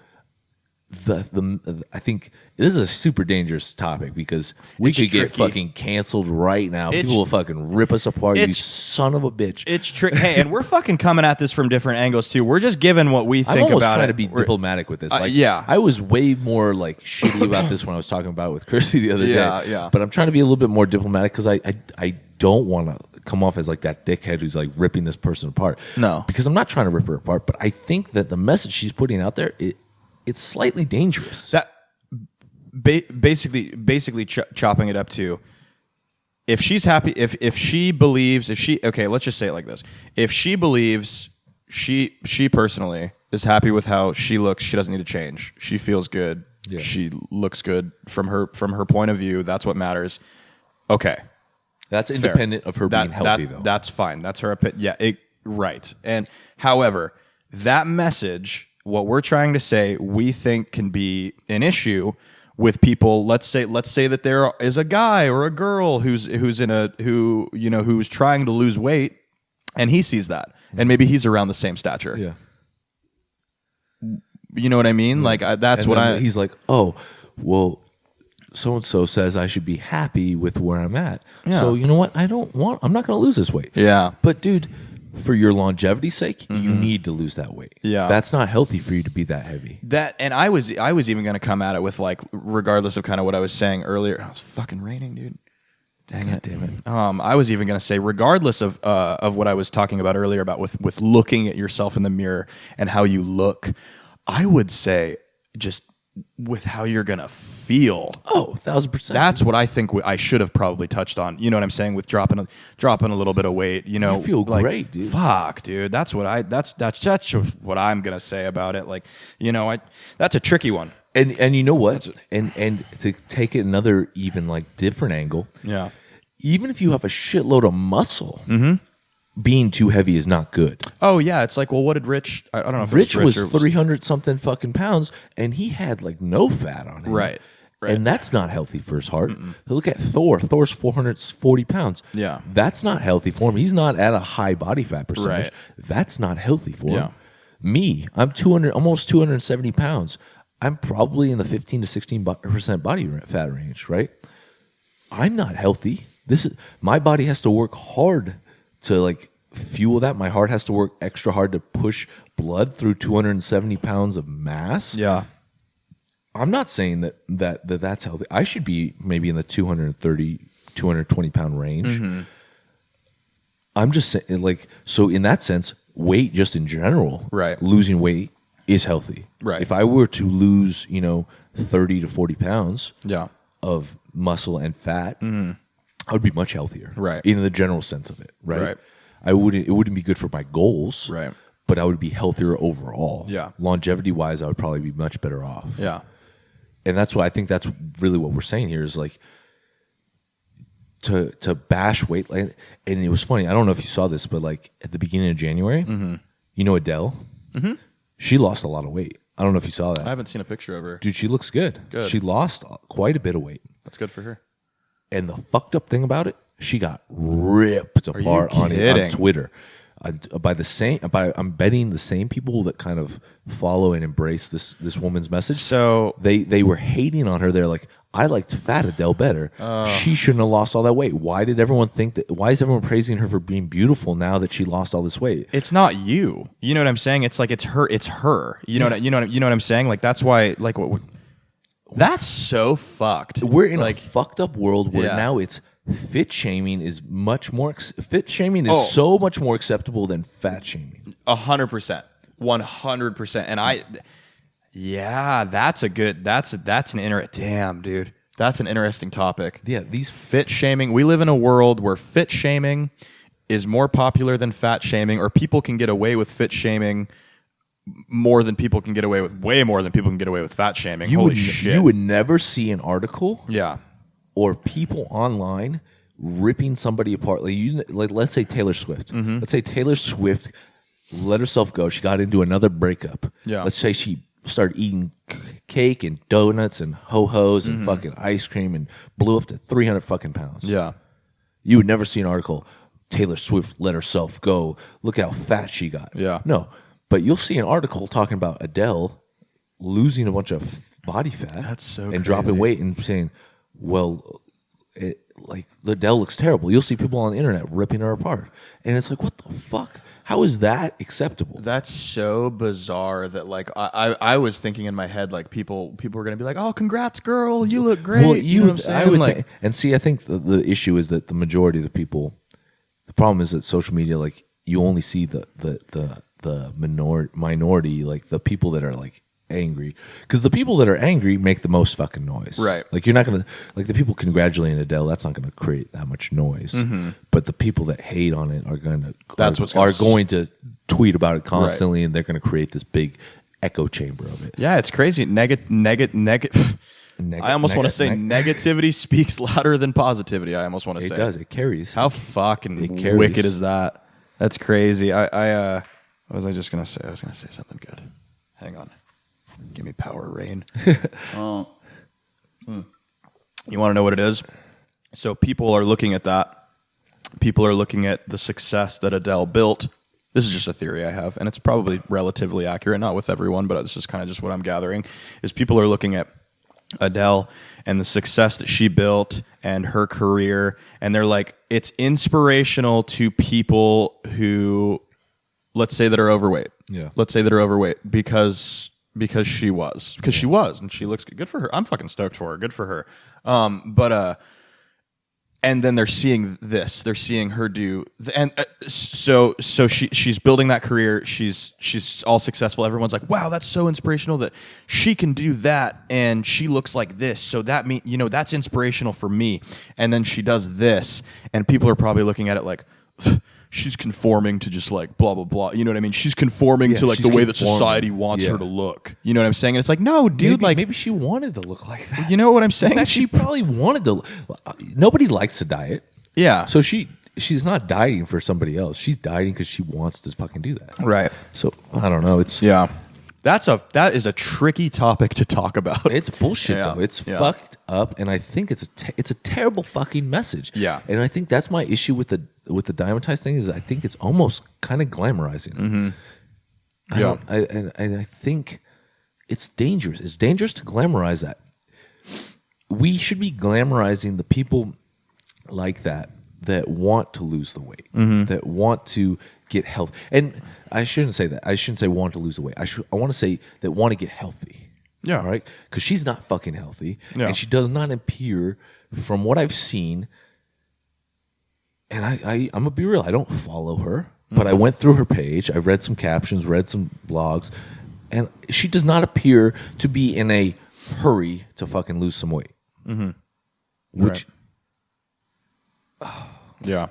I think this is a super dangerous topic because we could get fucking canceled right now. People will fucking rip us apart, you son of a bitch. It's tricky. Hey, and we're fucking coming at this from different angles too. We're just giving what we think about it. I'm almost trying to be diplomatic with this. I was way more like shitty about this when I was talking about it with Chrissy the other day. Yeah. But I'm trying to be a little bit more diplomatic because I don't want to come off as like that dickhead who's like ripping this person apart. No. Because I'm not trying to rip her apart, but I think that the message she's putting out there, it's slightly dangerous. That basically chopping it up to, if she's happy, if she believes, let's just say it like this: if she believes she personally is happy with how she looks, she doesn't need to change. She feels good. Yeah. She looks good from her point of view. That's what matters. Okay, that's independent of her being healthy, though. That's fine. That's her opinion. Yeah, right. And however, that message. What we're trying to say, we think can be an issue with people. Let's say that there is a guy or a girl who's trying to lose weight, and he sees that, and maybe he's around the same stature. Yeah, you know what I mean. Like he's like, oh, well, so and so says I should be happy with where I'm at. Yeah. So you know what? I'm not going to lose this weight. Yeah, but dude. For your longevity's sake, you need to lose that weight. Yeah, that's not healthy for you to be that heavy. And I was even going to come at it with like, regardless of kind of what I was saying earlier. It was fucking raining, dude. Damn it. I was even going to say, regardless of what I was talking about earlier about with looking at yourself in the mirror and how you look, I would say just with how you're going to feel. Oh, 1,000%. That's what I think I should have probably touched on. You know what I'm saying? With dropping a little bit of weight, you feel like, great, dude. Fuck, dude. That's what I'm going to say about it. Like, that's a tricky one. And you know what? And to take it another even like different angle. Yeah. Even if you have a shitload of muscle, being too heavy is not good. Oh yeah, it's like, well, what did Rich? I don't know if Rich was 300 something fucking pounds, and he had like no fat on him. Right. And that's not healthy for his heart. Look at Thor. Thor's 440 pounds. Yeah. That's not healthy for him. He's not at a high body fat percentage. Right. That's not healthy for him. Me, I'm almost 270 pounds. I'm probably in the 15 to 16% body fat range, right? I'm not healthy. My body has to work hard to like fuel that. My heart has to work extra hard to push blood through 270 pounds of mass. Yeah. I'm not saying that's healthy. I should be maybe in the 230, 220 pound range. I'm just saying, like, so in that sense, weight just in general, right? Losing weight is healthy. Right. If I were to lose, 30 to 40 pounds of muscle and fat, I would be much healthier. Right. In the general sense of it. Right. It wouldn't be good for my goals. Right. But I would be healthier overall. Yeah. Longevity wise, I would probably be much better off. Yeah. And that's why I think that's really what we're saying here is like to bash weight. And it was funny. I don't know if you saw this, but like at the beginning of January, Adele, she lost a lot of weight. I don't know if you saw that. I haven't seen a picture of her. Dude, she looks good. She lost quite a bit of weight. That's good for her. And the fucked up thing about it, she got ripped apart on Twitter. I'm betting the same people that kind of follow and embrace this woman's message. So they were hating on her. They're like, I liked fat Adele better. She shouldn't have lost all that weight. Why did everyone think that? Why is everyone praising her for being beautiful now that she lost all this weight? It's not you. You know what I'm saying? It's like it's her. You know what I'm saying? Like that's why. Like what? That's so fucked. We're in a fucked up world where now it's fit shaming is much more. Fit shaming is so much more acceptable than fat shaming. 100%, 100%. And that's damn, dude. That's an interesting topic. Yeah, these fit shaming. We live in a world where fit shaming is more popular than fat shaming, or people can get away with fit shaming more than people can get away with, way more than people can get away with fat shaming. Holy shit. You would never see an article Yeah. or people online ripping somebody apart. Like let's say Taylor Swift. Mm-hmm. Let's say Taylor Swift let herself go. She got into another breakup. Yeah. Let's say she started eating cake and donuts and ho-hos Mm-hmm. and fucking ice cream and blew up to 300 fucking pounds. Yeah. You would never see an article, Taylor Swift let herself go. Look how fat she got. Yeah. No. But you'll see an article talking about Adele losing a bunch of body fat. That's so and crazy. dropping weight and saying, well, Adele looks terrible. You'll see people on the internet ripping her apart. And it's like, what the fuck? How is that acceptable? That's so bizarre that like I was thinking in my head like people were gonna be like, oh, congrats, girl, you look great. Well, you know what I'm saying? I would like, think, and see, I think the issue is that the majority of the people, the problem is that social media, like you only see the minority, like the people that are like angry, because the people that are angry make the most fucking noise, right? Like you're not gonna, like the people congratulating Adele, that's not gonna create that much noise. Mm-hmm. But the people that hate on it are going to tweet about it constantly, and they're going to create this big echo chamber of it. Yeah, it's crazy. I almost want to say negativity speaks louder than positivity. I almost want to say it does. It carries. How fucking It carries. wicked is that? That's crazy. What was I just gonna say? I was gonna say something good. Hang on. Give me power, rain. You want to know what it is? So people are looking at that. People are looking at the success that Adele built. This is just a theory I have, and it's probably relatively accurate, not with everyone, but this is kind of just what I'm gathering, is people are looking at Adele and the success that she built and her career, and they're like, it's inspirational to people who, let's say, that are overweight. Yeah. Let's say that are overweight because she was, and she looks good for her. I'm fucking stoked for her. Good for her. And then they're seeing this. They're seeing her do, so she's building that career. She's all successful. Everyone's like, wow, that's so inspirational that she can do that, and she looks like this. So that that's inspirational for me. And then she does this, and people are probably looking at it like, she's conforming to just like blah blah blah. You know what I mean? She's conforming to like the way that society wants her to look. You know what I'm saying? And it's like, no, dude, maybe she wanted to look like that. You know what I'm saying? In fact, she probably wanted to. Nobody likes to diet. Yeah. So she's not dieting for somebody else. She's dieting because she wants to fucking do that. Right. So I don't know. That is a tricky topic to talk about. It's bullshit though. It's fucked up, and I think it's a terrible fucking message. Yeah. And I think that's my issue with the Diamondized thing is I think it's almost kind of glamorizing. Mm-hmm. I think it's dangerous. It's dangerous to glamorize that. We should be glamorizing the people like that want to lose the weight, that want to get healthy. And I shouldn't say that. I shouldn't say want to lose the weight. I want to say that want to get healthy. Yeah. All right? Because she's not fucking healthy. Yeah. And she does not appear, from what I've seen, and I'm going to be real, I don't follow her, but I went through her page. I read some captions, read some blogs, and she does not appear to be in a hurry to fucking lose some weight. Mm-hmm. Which... Right. Yeah.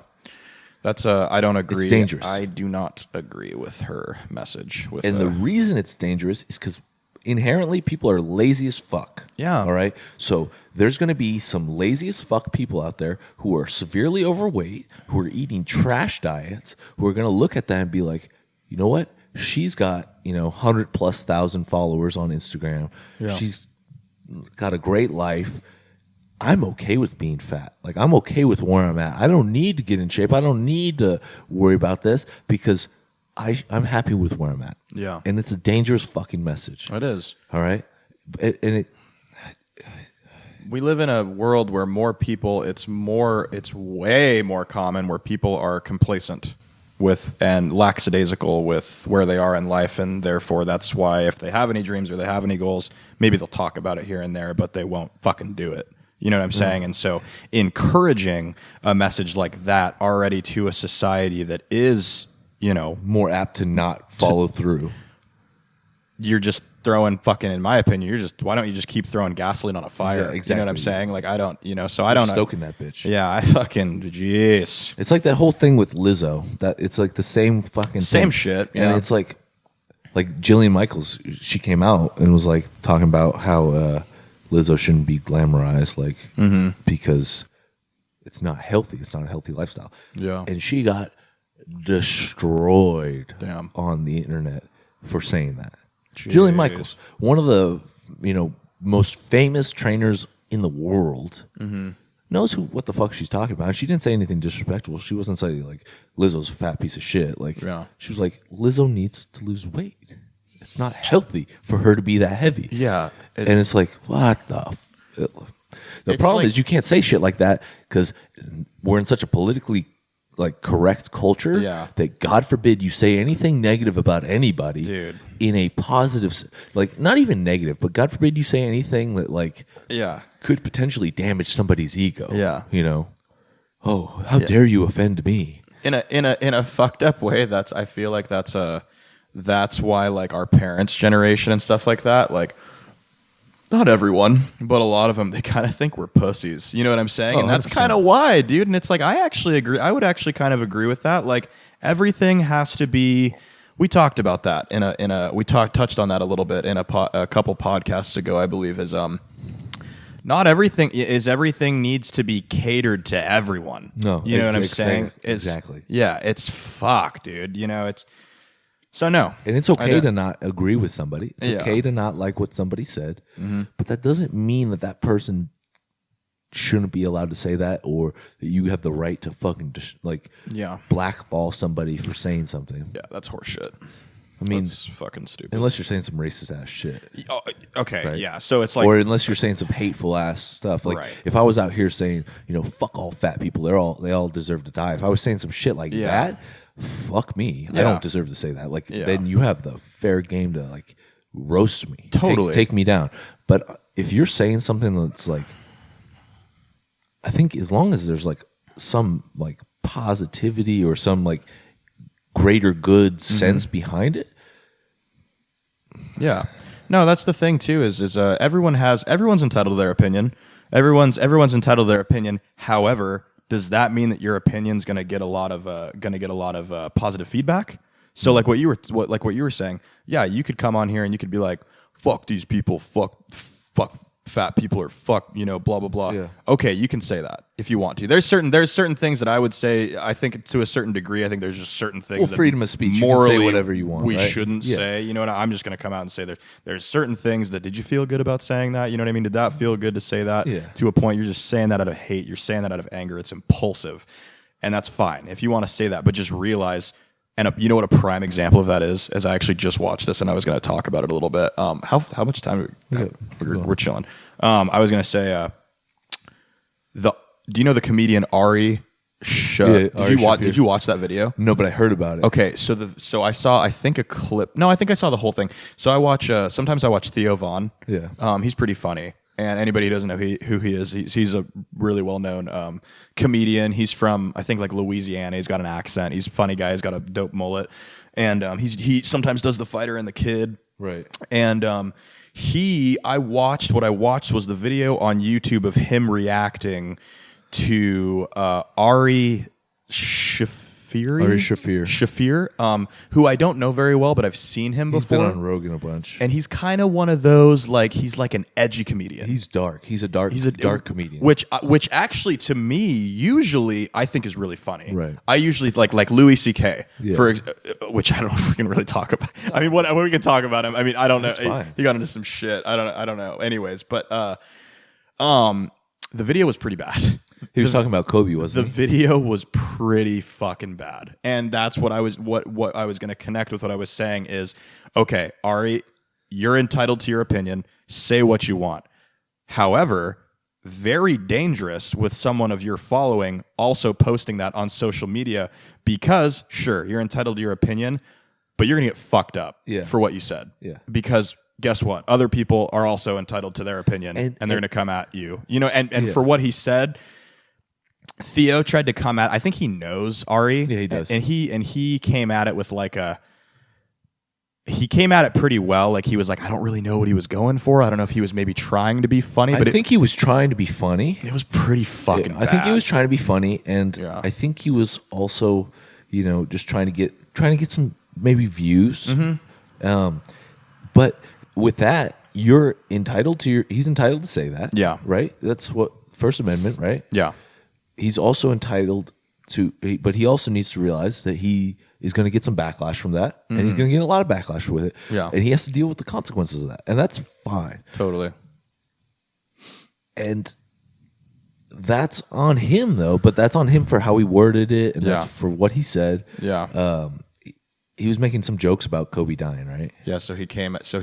That's I don't agree. It's dangerous. I do not agree with her message. The reason it's dangerous is because inherently people are lazy as fuck. Yeah. All right. So there's going to be some lazy as fuck people out there who are severely overweight, who are eating trash diets, who are going to look at that and be like, you know what? She's got 100,000+ followers on Instagram. Yeah. She's got a great life. I'm okay with being fat. Like, I'm okay with where I'm at. I don't need to get in shape. I don't need to worry about this because I'm happy with where I'm at. Yeah. And it's a dangerous fucking message. It is. All right? We live in a world where more people, it's way more common where people are complacent with and lackadaisical with where they are in life, and therefore that's why if they have any dreams or they have any goals, maybe they'll talk about it here and there, but they won't fucking do it. You know what I'm saying? And so encouraging a message like that already to a society that is, more apt to not follow through. You're just throwing fucking, in my opinion, why don't you just keep throwing gasoline on a fire? Yeah, exactly. You know what I'm saying? Like, I don't, so I don't know. Stoking that bitch. Yeah, I fucking, jeez. It's like that whole thing with Lizzo. That it's like the same fucking Same thing. shit. Yeah. And it's like like Jillian Michaels, she came out and was like talking about how Lizzo shouldn't be glamorized, like because it's not healthy. It's not a healthy lifestyle. Yeah. And she got destroyed Damn. on the internet for saying that. Jeez. Julian Michaels, one of the most famous trainers in the world, knows what the fuck she's talking about. And she didn't say anything disrespectful. She wasn't saying like Lizzo's a fat piece of shit. Like she was like, Lizzo needs to lose weight. It's not healthy for her to be that heavy. Yeah. And it's like, what the problem is you can't say shit like that because we're in such a politically like correct culture that God forbid you say anything negative about anybody, dude, in a positive, like not even negative, but God forbid you say anything that like could potentially damage somebody's ego. Yeah, oh, how dare you offend me in a fucked up way. I feel like that's why like our parents' generation and stuff like that, like. Not everyone, but a lot of them, they kind of think we're pussies. You know what I'm saying? Oh, and that's kind of why, dude. And it's like, I actually agree. I would actually kind of agree with that. Like, everything has to be. We talked about that we touched on that a little bit in a couple podcasts ago, I believe. Not everything needs to be catered to everyone. No, you know what I'm saying? Exactly. Yeah, it's fuck, dude. It's. So no. And it's okay to not agree with somebody. It's okay to not like what somebody said. But that doesn't mean that person shouldn't be allowed to say that or that you have the right to fucking blackball somebody for saying something. Yeah, that's horseshit. I mean, that's fucking stupid. Unless you're saying some racist ass shit. Oh, okay, right? Yeah. So it's or unless you're saying some hateful ass stuff. Like if I was out here saying, fuck all fat people, they all deserve to die. If I was saying some shit like that, fuck me. I don't deserve to say that. Like then you have the fair game to like roast me. Totally. Take me down. But if you're saying something that's like, I think as long as there's like some like positivity or some like greater good sense behind it. Yeah. No, that's the thing too, is everyone's entitled to their opinion. Everyone's entitled to their opinion. However, does that mean that your opinion's going to get a lot of positive feedback? So like what you were saying, yeah, you could come on here and you could be like, fuck these people, fuck fat people, or fuck, blah blah blah. Yeah. Okay, you can say that if you want to. There's certain things that I would say. I think to a certain degree, I think there's just certain things. Well, freedom of speech. Morally, you can say whatever you want. We shouldn't say. You know what? I'm just going to come out and say there's certain things that. Did you feel good about saying that? You know what I mean? Did that feel good to say that? Yeah. To a point, you're just saying that out of hate. You're saying that out of anger. It's impulsive, and that's fine if you want to say that. But just realize. And you know what a prime example of that is? As I actually just watched this, and I was going to talk about it a little bit. How much time? We're chilling. I was going to say, do you know the comedian Ari? Did you watch that video? No, but I heard about it. Okay, so I saw I think a clip. No, I think I saw the whole thing. So I watch. Sometimes I watch Theo Von. Yeah. He's pretty funny. And anybody who doesn't know who he is, he's a really well-known comedian. He's from, I think, like Louisiana. He's got an accent. He's a funny guy. He's got a dope mullet. And he sometimes does The Fighter and the Kid. Right. And what I watched was the video on YouTube of him reacting to Ari Shaffir, who I don't know very well, but I've seen him before. He's been on Rogan a bunch. And he's kind of one of those, like, he's like an edgy comedian. He's dark. He's a dark comedian. Which actually, to me, usually, I think is really funny. Right. I usually, like Louis C.K., which I don't know if we can really talk about. I mean, what we can talk about him. I mean, I don't know. He got into some shit. I don't know. Anyways, but the video was pretty bad. He was talking about Kobe, wasn't he? The video was pretty fucking bad. And that's what I was going to connect with what I was saying is, okay, Ari, you're entitled to your opinion. Say what you want. However, very dangerous with someone of your following also posting that on social media because, sure, you're entitled to your opinion, but you're going to get fucked up for what you said. Yeah. Because guess what? Other people are also entitled to their opinion, and they're going to come at you. And for what he said, Theo tried to come at. I think he knows Ari. Yeah, he does. And he came at it with he came at it pretty well. Like he was like, I don't really know what he was going for. I don't know if he was maybe trying to be funny. But I think he was trying to be funny. It was pretty fucking bad. I think he was trying to be funny, and I think he was also, just trying to get some maybe views. But with that, you're entitled to he's entitled to say that. Yeah. Right? That's what First Amendment, right? Yeah. He's also entitled to, but he also needs to realize that he is going to get some backlash from that, and he's going to get a lot of backlash with it. Yeah. And he has to deal with the consequences of that, and that's fine. Totally. And that's on him, though. But that's on him for how he worded it, and that's for what he said. Yeah. He was making some jokes about Kobe dying, right? Yeah. So he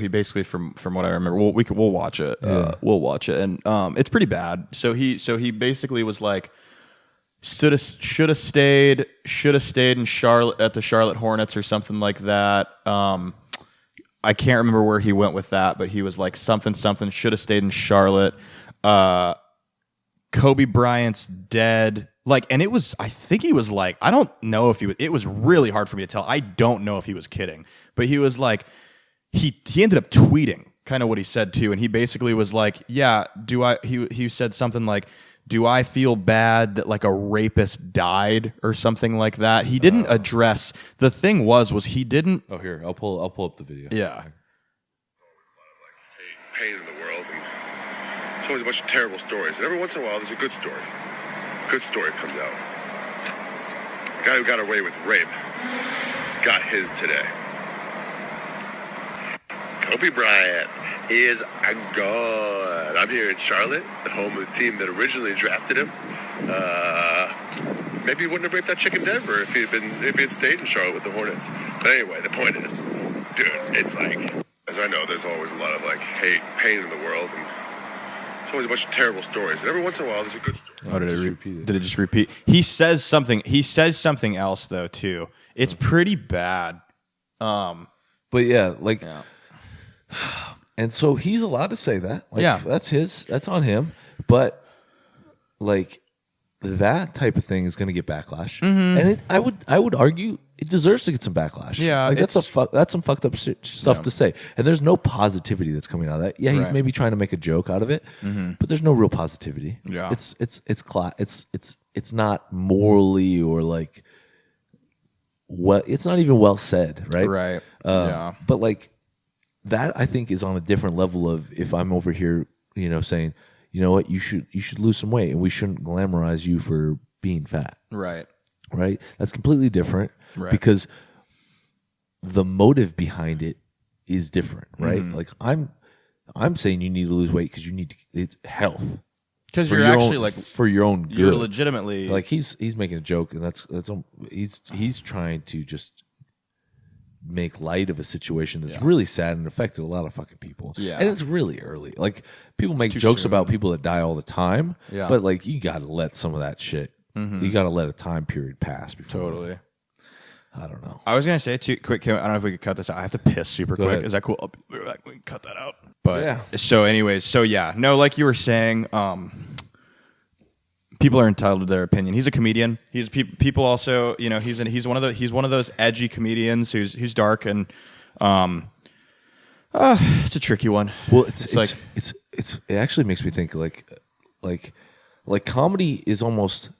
basically, from what I remember, we'll watch it. Yeah. We'll watch it, and it's pretty bad. So he basically was like, should have stayed in Charlotte at the Charlotte Hornets or something like that. I can't remember where he went with that, but he was like something should have stayed in Charlotte. Kobe Bryant's dead. Like, and I think he was like, I don't know if it was really hard for me to tell. I don't know if he was kidding, but he was like, he ended up tweeting kind of what he said too. And he basically was like, yeah, he said something like, do I feel bad that like a rapist died or something like that? He didn't address, the thing was he didn't. Oh, here, I'll pull up the video. Yeah. Pain in the world, and there's always a bunch of terrible stories, and every once in a while there's a good story. A good story comes out. The guy who got away with rape got his today. Kobe Bryant is a god. I'm here in Charlotte, the home of the team that originally drafted him. Maybe he wouldn't have raped that chick in Denver if he had stayed in Charlotte with the Hornets. But anyway, the point is, dude, it's like, as I know, there's always a lot of like hate, pain in the world, and there's always a bunch of terrible stories. And every once in a while, there's a good story. Oh, did it just repeat? He says something else though too. It's pretty bad. But yeah, like, and so he's allowed to say that. Like, Yeah. that's on him. But like that type of thing is going to get backlash, and I would argue it deserves to get some backlash. Yeah, like that's some fucked up stuff to say, and there's no positivity that's coming out of that. Yeah, he's Right. maybe trying to make a joke out of it, but there's no real positivity. Yeah. It's not morally or like it's not even well said, right? Right. Yeah. But like that, I think is on a different level of if I'm over here, saying, you know what, you should lose some weight, and we shouldn't glamorize you for being fat. Right. Right? That's completely different, Right. because the motive behind it is different, right? Like I'm saying you need to lose weight because it's health. Because For you're your actually own- like for your own good. you're legitimately Like he's making a joke, and he's trying to just make light of a situation that's really sad and affected a lot of fucking people. Yeah. And it's really early. Like people make too jokes soon. about people that die all the time. Yeah. But like you gotta let some of that shit. You gotta let a time period pass before. totally. I don't know. I was gonna say too quick. Kim, I don't know if we could cut this out. I have to piss super quick. ahead. Is that cool? I'll be right back. We can cut that out. But Yeah. so, anyways, no, like you were saying, people are entitled to their opinion. He's a comedian. People also, he's one of those edgy comedians who's dark, and it's a tricky one. Well, it actually makes me think like comedy is almost,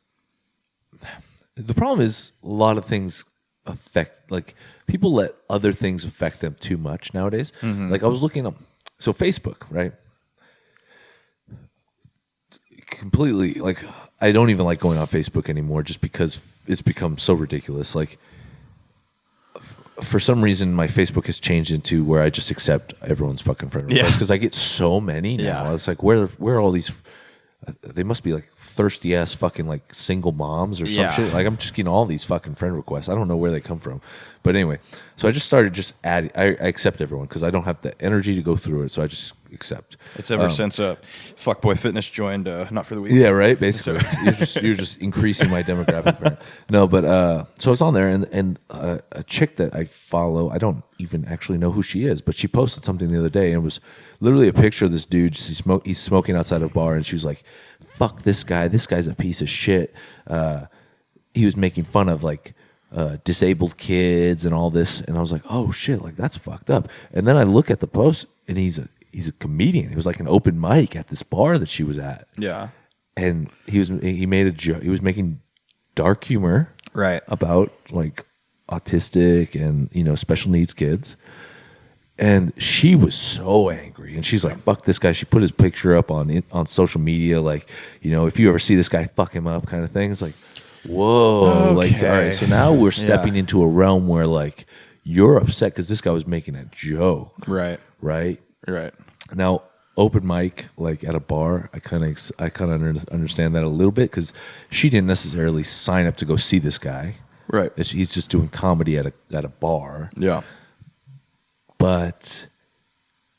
the problem is a lot of things affect, like people let other things affect them too much nowadays. Like I was looking up, so Facebook, right? Completely, like I don't even like going on Facebook anymore just because it's become so ridiculous. Like for some reason my Facebook has changed into where I just accept everyone's fucking friend requests because I get so many now. Yeah. It's like where are all these? They must be like thirsty ass fucking like single moms or some Yeah. shit. Like I'm just getting all these fucking friend requests. I don't know where they come from, but anyway. So I just started just adding. I accept everyone because I don't have the energy to go through it. So I just accept. It's ever since Fuckboy Fitness joined Not For The Weak. Yeah, right. Basically, you're just increasing my demographic. Apparently. No, but so I was on there, and a chick that I follow, I don't even actually know who she is, but she posted something the other day, and it was literally a picture of this dude. He's smoking outside a bar, and she was like, "Fuck this guy. This guy's a piece of shit." He was making fun of like disabled kids and all this, and I was like, "Oh shit, like that's fucked up." And then I look at the post, and he's a comedian. It was like an open mic at this bar that she was at. Yeah. And he made a joke. He was making dark humor, Right. about like autistic and special needs kids. And she was so angry, and she's like, "Fuck this guy." She put his picture up on social media, like, if you ever see this guy, fuck him up, kind of thing. It's like, whoa, like, all right. So now we're stepping into a realm where like you're upset because this guy was making a joke, right? Now, open mic, like at a bar, I kind of understand that a little bit because she didn't necessarily sign up to go see this guy, right? He's just doing comedy at a bar, yeah. But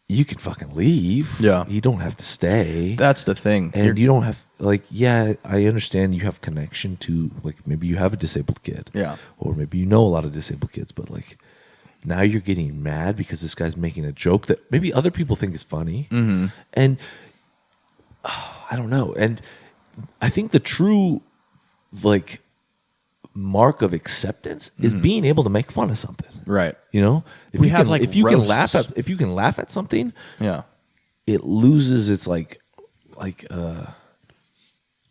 you can fucking leave. Yeah. You don't have to stay. That's the thing. And you don't have, like, yeah, I understand you have connection to, like, maybe you have a disabled kid. Yeah. Or maybe you know a lot of disabled kids, but, like, now you're getting mad because this guy's making a joke that maybe other people think is funny. Mm-hmm. And I don't know. And I think the true, like, mark of acceptance is being able to make fun of something, right? If you can laugh at something, yeah, it loses its like I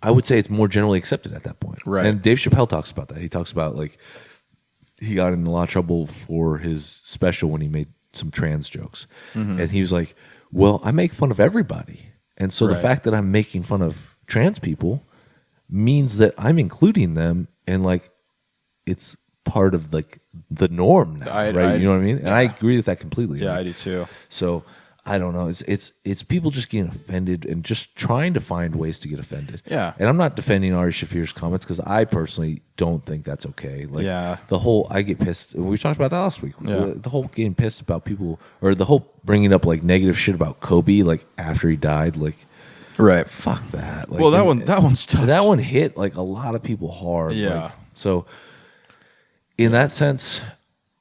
would say it's more generally accepted at that point, right? And Dave Chappelle talks about that. He talks about like he got in a lot of trouble for his special when he made some trans jokes, and he was like, well, I make fun of everybody, and so the fact that I'm making fun of trans people means that I'm including them, and like it's part of like the norm now, right? You know what I mean? And I agree with that completely. Yeah, I do too. So I don't know. It's people just getting offended and just trying to find ways to get offended. Yeah. And I'm not defending Ari Shaffir's comments because I personally don't think that's okay. Like the whole I get pissed. We talked about that last week. Yeah. The whole getting pissed about people, or the whole bringing up like negative shit about Kobe like after he died, like. Right. Fuck that. Like, well, that one's tough. That one hit like a lot of people hard. Yeah. Like, so in that sense,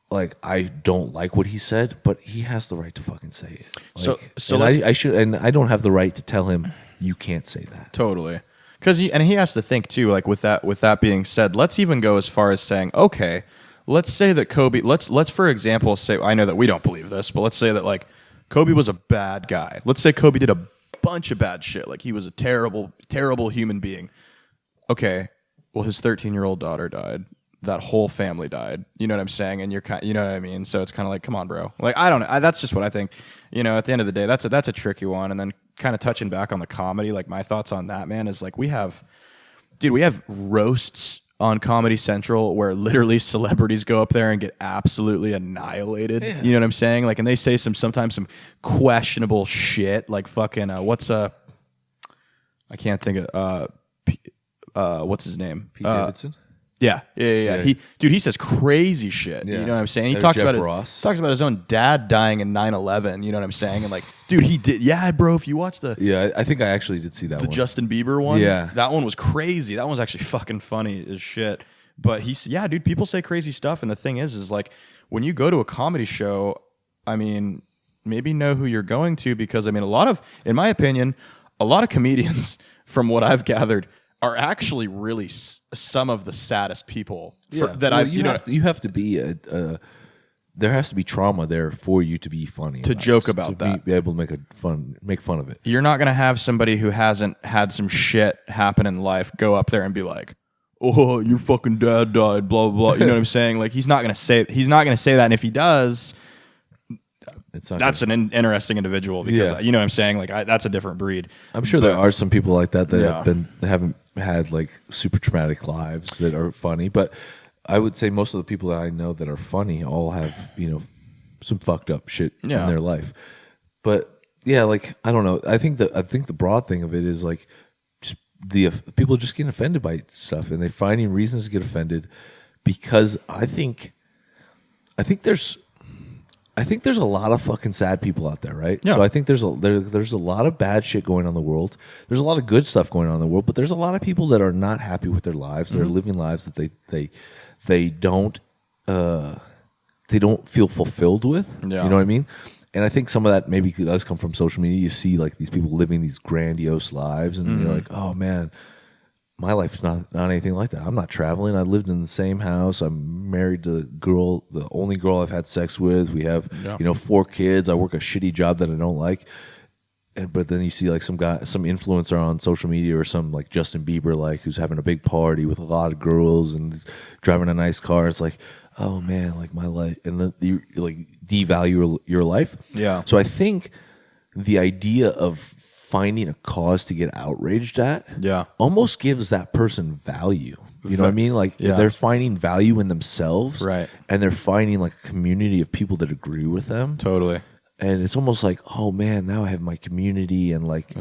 like I don't like what he said, but he has the right to fucking say it. Like, so I should, and I don't have the right to tell him you can't say that. Totally. Because he has to think too. Like with that being said, let's even go as far as saying, okay, let's say that Kobe. Let's for example say, I know that we don't believe this, but let's say that like Kobe was a bad guy. Let's say Kobe did a bunch of bad shit. Like he was a terrible, terrible human being. Okay, well his 13-year-old daughter died. That whole family died. You know what I'm saying? And you know what I mean? So it's kind of like, come on, bro. Like, I don't know. That's just what I think. At the end of the day, that's a tricky one. And then kind of touching back on the comedy, like my thoughts on that, man, is like we have roasts on Comedy Central where literally celebrities go up there and get absolutely annihilated. Yeah. You know what I'm saying? Like, and they say sometimes some questionable shit, like fucking I can't think of what's his name? Pete Davidson. Yeah. He says crazy shit. Yeah. You know what I'm saying? He talks about his own dad dying in 9/11. You know what I'm saying? And like, dude, he did. Yeah, bro. If you watch I think I actually did see that the one. Justin Bieber one. Yeah, that one was crazy. That one's actually fucking funny as shit. But dude, people say crazy stuff, and the thing is like when you go to a comedy show, I mean, maybe know who you're going to, because I mean, in my opinion, a lot of comedians, from what I've gathered, are actually really some of the saddest people you have to be there has to be trauma there for you to be funny, to joke about that, be able to make fun of it. You're not going to have somebody who hasn't had some shit happen in life go up there and be like, oh, your fucking dad died, blah blah blah. You know what I'm saying? Like he's not going to say that, and if he does, that's an interesting individual, because you know what I'm saying? Like that's a different breed. I'm sure there are some people like that haven't had like super traumatic lives that are funny, but I would say most of the people that I know that are funny all have, some fucked up shit in their life. But yeah, like I don't know. I think the broad thing of it is like just people just getting offended by stuff, and they're finding reasons to get offended, because I think there's a lot of fucking sad people out there, right? Yeah. So I think there's a lot of bad shit going on in the world. There's a lot of good stuff going on in the world, but there's a lot of people that are not happy with their lives. That are living lives that they don't feel fulfilled with. Yeah. You know what I mean? And I think some of that maybe does come from social media. You see like these people living these grandiose lives, and you're like, oh man, my life's not anything like that. I'm not traveling. I lived in the same house. I'm married to the only girl I've had sex with. We have, 4 kids. I work a shitty job that I don't like. But then you see like some influencer on social media, or some like Justin Bieber, like who's having a big party with a lot of girls and driving a nice car. It's like, oh man, like my life. And then devalue your life. Yeah. So I think the idea of finding a cause to get outraged at almost gives that person value. You know what I mean? Like they're finding value in themselves, right? And they're finding like a community of people that agree with them. Totally. And it's almost like, oh man, now I have my community, and like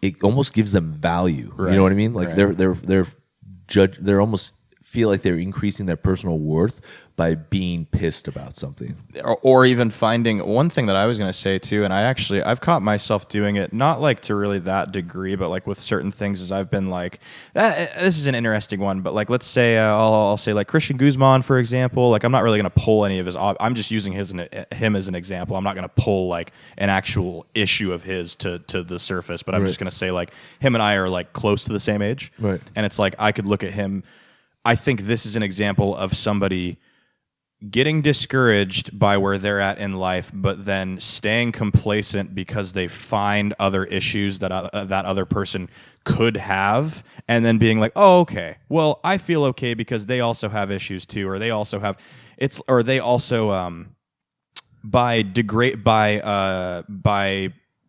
it almost gives them value. Right. You know what I mean? Like they're almost feel like they're increasing their personal worth by being pissed about something. Or even finding one thing that I was going to say too, and I've caught myself doing it, not like to really that degree, but like with certain things, is I've been like, this is an interesting one, but like, let's say, I'll say like Christian Guzman, for example, like I'm not really going to pull any of his, I'm just using him as an example. I'm not going to pull like an actual issue of his to the surface, but I'm just going to say like him and I are like close to the same age. Right. And it's like, I could look at him. I think this is an example of somebody getting discouraged by where they're at in life, but then staying complacent because they find other issues that that other person could have, and then being like, "Oh, okay. Well, I feel okay because they also have issues too, or they also have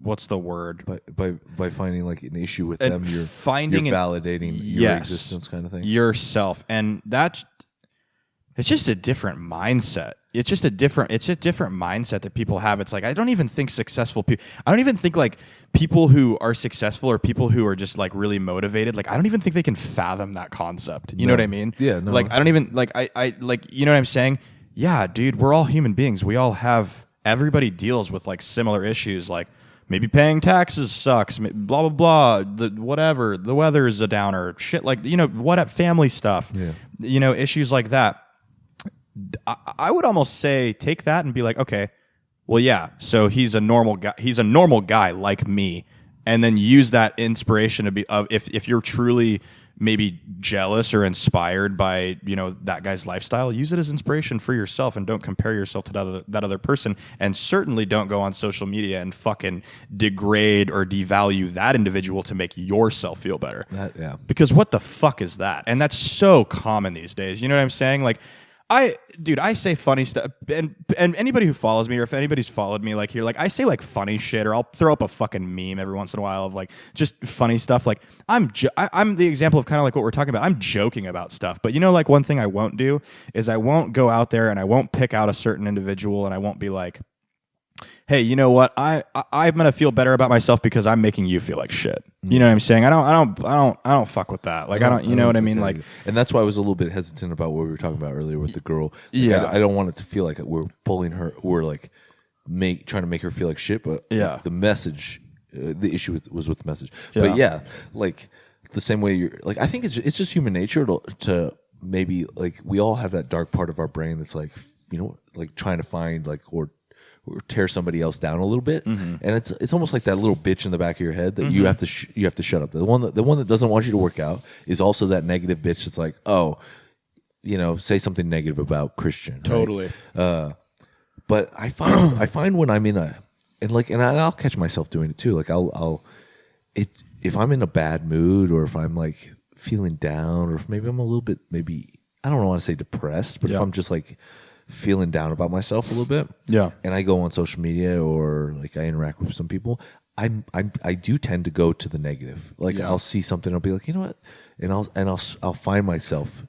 what's the word? By finding like an issue with them, you're validating your existence, kind of thing. Yourself, and it's just a different mindset. It's just a different mindset that people have. It's like, I don't even think successful people, I don't even think like people who are successful or people who are just like really motivated, like I don't even think they can fathom that concept. You know what I mean? Yeah. No. Like I don't even like I like, you know what I'm saying? Yeah, dude, we're all human beings. We all have, everybody deals with like similar issues, like maybe paying taxes sucks, blah, blah, blah, the weather is a downer, shit like, family stuff, issues like that. I would almost say take that and be like, okay, well, yeah, so he's a normal guy like me, and then use that inspiration to be if you're truly maybe jealous or inspired by that guy's lifestyle, use it as inspiration for yourself, and don't compare yourself to that other person, and certainly don't go on social media and fucking degrade or devalue that individual to make yourself feel better. Because what the fuck is that? And that's so common these days. You know what I'm saying? Like, I say funny stuff, and anybody who follows me, or if anybody's followed me like here, like I say like funny shit, or I'll throw up a fucking meme every once in a while of like just funny stuff. Like I'm the example of kind of like what we're talking about. I'm joking about stuff, but like one thing I won't do is I won't go out there and I won't pick out a certain individual, and I won't be like, hey, you know what? I'm gonna feel better about myself because I'm making you feel like shit. You know what I'm saying? I don't fuck with that. Like I don't, you know what I mean? Like, and that's why I was a little bit hesitant about what we were talking about earlier with the girl. Like, I don't want it to feel like we're pulling her, we're like trying to make her feel like shit. But the message, the issue was with the message. But like the same way you're like, I think it's just human nature to maybe like we all have that dark part of our brain that's like, like trying to find like or tear somebody else down a little bit, and it's almost like that little bitch in the back of your head that you have to shut up. The one that doesn't want you to work out is also that negative bitch that's like, oh, say something negative about Christian. Right? Totally. But I find when I'm in and I'll catch myself doing it too. Like if I'm in a bad mood, or if I'm like feeling down, or if maybe I'm a little bit, I don't want to say depressed, but if I'm just like feeling down about myself a little bit, and I go on social media or like I interact with some people, I do tend to go to the negative. Like I'll see something, I'll be like, you know what, and I'll find myself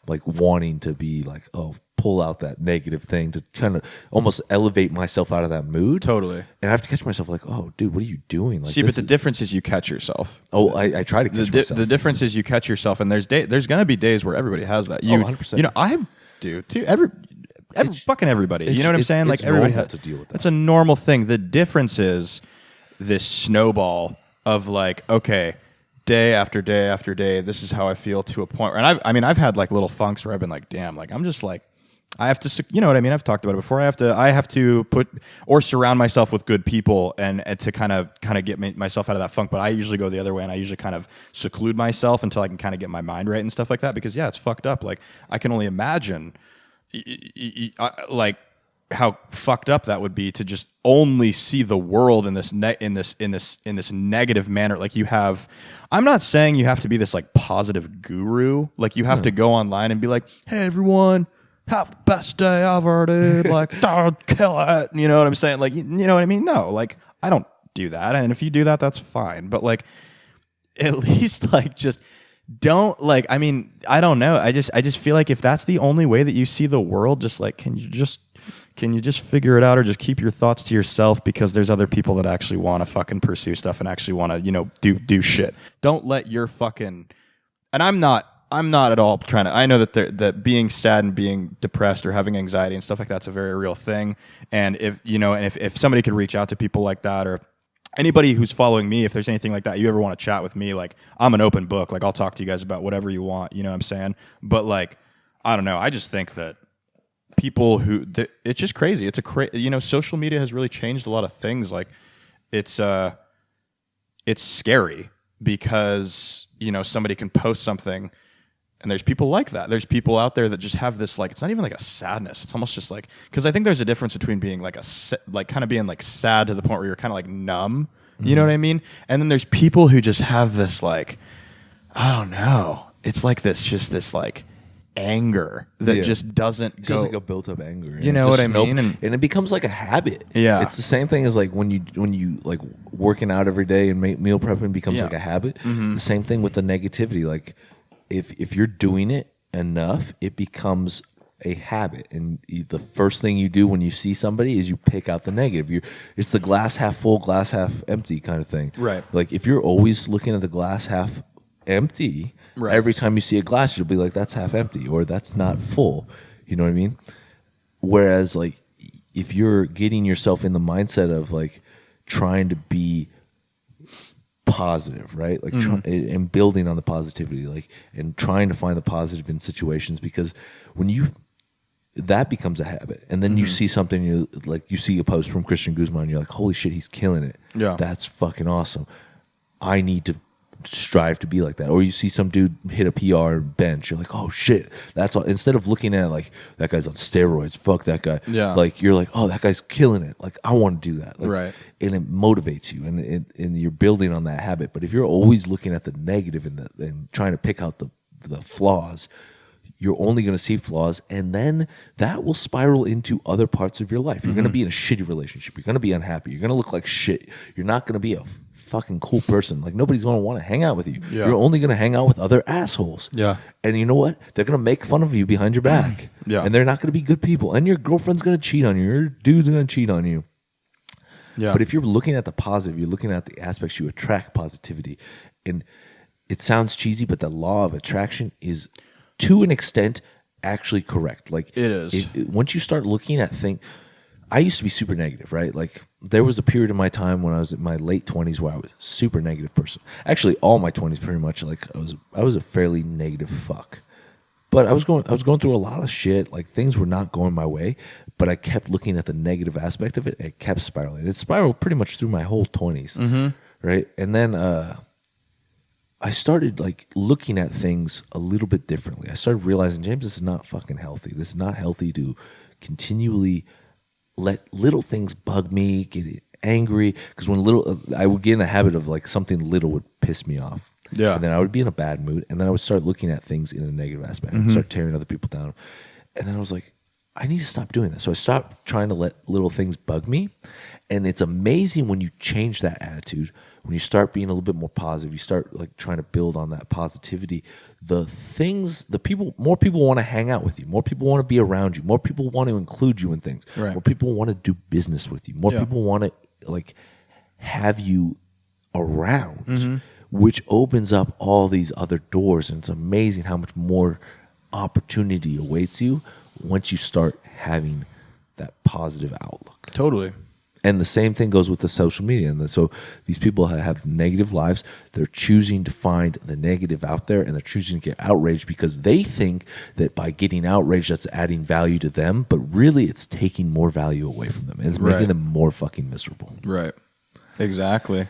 like wanting to be like, oh, pull out that negative thing to kind of almost elevate myself out of that mood. Totally. And I have to catch myself like, oh, dude, what are you doing? Like, see, but the difference is you catch yourself. Oh, I try to catch myself. The difference is you catch yourself, and there's going to be days where everybody has that. 100%. I do too. Fucking everybody. You know what I'm saying? Like everybody has to deal with that. It's a normal thing. The difference is this snowball of like, okay, day after day after day, this is how I feel to a point where, and I've had like little funks where I've been like, damn, like I'm just like, I have to, you know what I mean? I've talked about it before. I have to put or surround myself with good people and to kind of get myself out of that funk. But I usually go the other way, and I usually kind of seclude myself until I can kind of get my mind right and stuff like that. Because it's fucked up. Like I can only imagine like how fucked up that would be to just only see the world in this negative manner. Like I'm not saying you have to be this like positive guru. Like you have to go online and be like, hey everyone, have the best day ever, dude. Like, don't kill it. You know what I'm saying? Like, you know what I mean? No, like, I don't do that. And if you do that, that's fine. But like, at least like just don't like, I mean, I don't know. I just feel like if that's the only way that you see the world, just like, can you just figure it out, or just keep your thoughts to yourself, because there's other people that actually want to fucking pursue stuff and actually want to, you know, do shit. Don't let your fucking, and I'm not at all trying to, I know that being sad and being depressed or having anxiety and stuff like that's a very real thing. And if, you know, and if somebody could reach out to people like that, or anybody who's following me, if there's anything like that, you ever want to chat with me, like, I'm an open book. Like, I'll talk to you guys about whatever you want. You know what I'm saying? But like, I don't know. I just think that people it's just crazy. It's you know, social media has really changed a lot of things. Like, it's scary because, you know, somebody can post something, and there's people like that. There's people out there that just have this, like, it's not even like a sadness. It's almost just like, because I think there's a difference between being like kind of being like sad to the point where you're kind of like numb. You know what I mean? And then there's people who just have this, like, I don't know. It's like this like anger that just doesn't go. Just like a built up anger. You know what I mean? And it becomes like a habit. Yeah. It's the same thing as like when you like working out every day and meal prepping becomes like a habit. Mm-hmm. The same thing with the negativity. Like, if you're doing it enough, it becomes a habit. And the first thing you do when you see somebody is you pick out the negative. It's the glass half full, glass half empty kind of thing. Right. Like, if you're always looking at the glass half empty, right, every time you see a glass, you'll be like, that's half empty, or that's not full. You know what I mean? Whereas, like, if you're getting yourself in the mindset of like trying to be positive, right? Like, and building on the positivity, like, and trying to find the positive in situations, because when that becomes a habit, and then you see something, you see a post from Christian Guzman, and you're like, holy shit, he's killing it. Yeah, that's fucking awesome. I need to strive to be like that. Or you see some dude hit a PR bench, you're like, oh shit, that's all. Instead of looking at like, that guy's on steroids, fuck that guy. Yeah, like, you're like, oh, that guy's killing it, like, I want to do that. Like, right. And it motivates you, and you're building on that habit. But if you're always looking at the negative and trying to pick out the flaws, you're only going to see flaws, and then that will spiral into other parts of your life. You're going to be in a shitty relationship, you're going to be unhappy, you're going to look like shit, you're not going to be a fucking cool person. Like, nobody's going to want to hang out with you. Yeah. You're only going to hang out with other assholes. Yeah. And you know what? They're going to make fun of you behind your back. Yeah. And they're not going to be good people. And your girlfriend's going to cheat on you. Your dude's going to cheat on you. Yeah. But if you're looking at the positive, you're looking at the aspects, you attract positivity. And it sounds cheesy, but the law of attraction is, to an extent, actually correct. Like, it is. Once you start looking at things, I used to be super negative, right? Like, there was a period of my time when I was in my late 20s where I was a super negative person. Actually, all my 20s pretty much, like, I was a fairly negative fuck. But I was going through a lot of shit. Like, things were not going my way, but I kept looking at the negative aspect of it. And it kept spiraling. It spiraled pretty much through my whole 20s, right? And then I started like looking at things a little bit differently. I started realizing, James, this is not fucking healthy. This is not healthy to continually let little things bug me, get angry, because I would get in the habit of like something little would piss me off. Yeah. And then I would be in a bad mood, and then I would start looking at things in a negative aspect. I would start tearing other people down. And then I was like, I need to stop doing that. So I stopped trying to let little things bug me. And it's amazing when you change that attitude, when you start being a little bit more positive, you start like trying to build on that positivity. More people want to hang out with you. More people want to be around you. More people want to include you in things. Right. More people want to do business with you. More people want to like have you around, which opens up all these other doors. And it's amazing how much more opportunity awaits you once you start having that positive outlook. Totally. And the same thing goes with the social media. And so these people have negative lives. They're choosing to find the negative out there, and they're choosing to get outraged because they think that by getting outraged, that's adding value to them. But really, it's taking more value away from them. And it's making them more fucking miserable. Right. Exactly.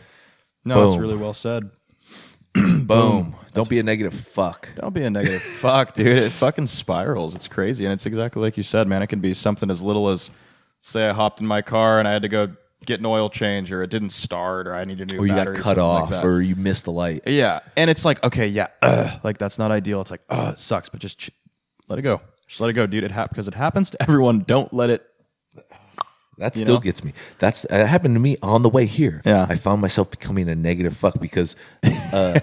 No, it's really well said. Boom. Don't be a negative fuck. Don't be a negative fuck, dude. It fucking spirals. It's crazy. And it's exactly like you said, man. It can be something as little as, say I hopped in my car and I had to go get an oil change, or it didn't start, or I needed a new battery. Or you got cut off, like, or you missed the light. Yeah. And it's like, okay, yeah, like that's not ideal. It's like, it sucks, but just let it go. Just let it go, dude. Because it happens to everyone. Don't let it. That still gets me. That happened to me on the way here. Yeah. I found myself becoming a negative fuck because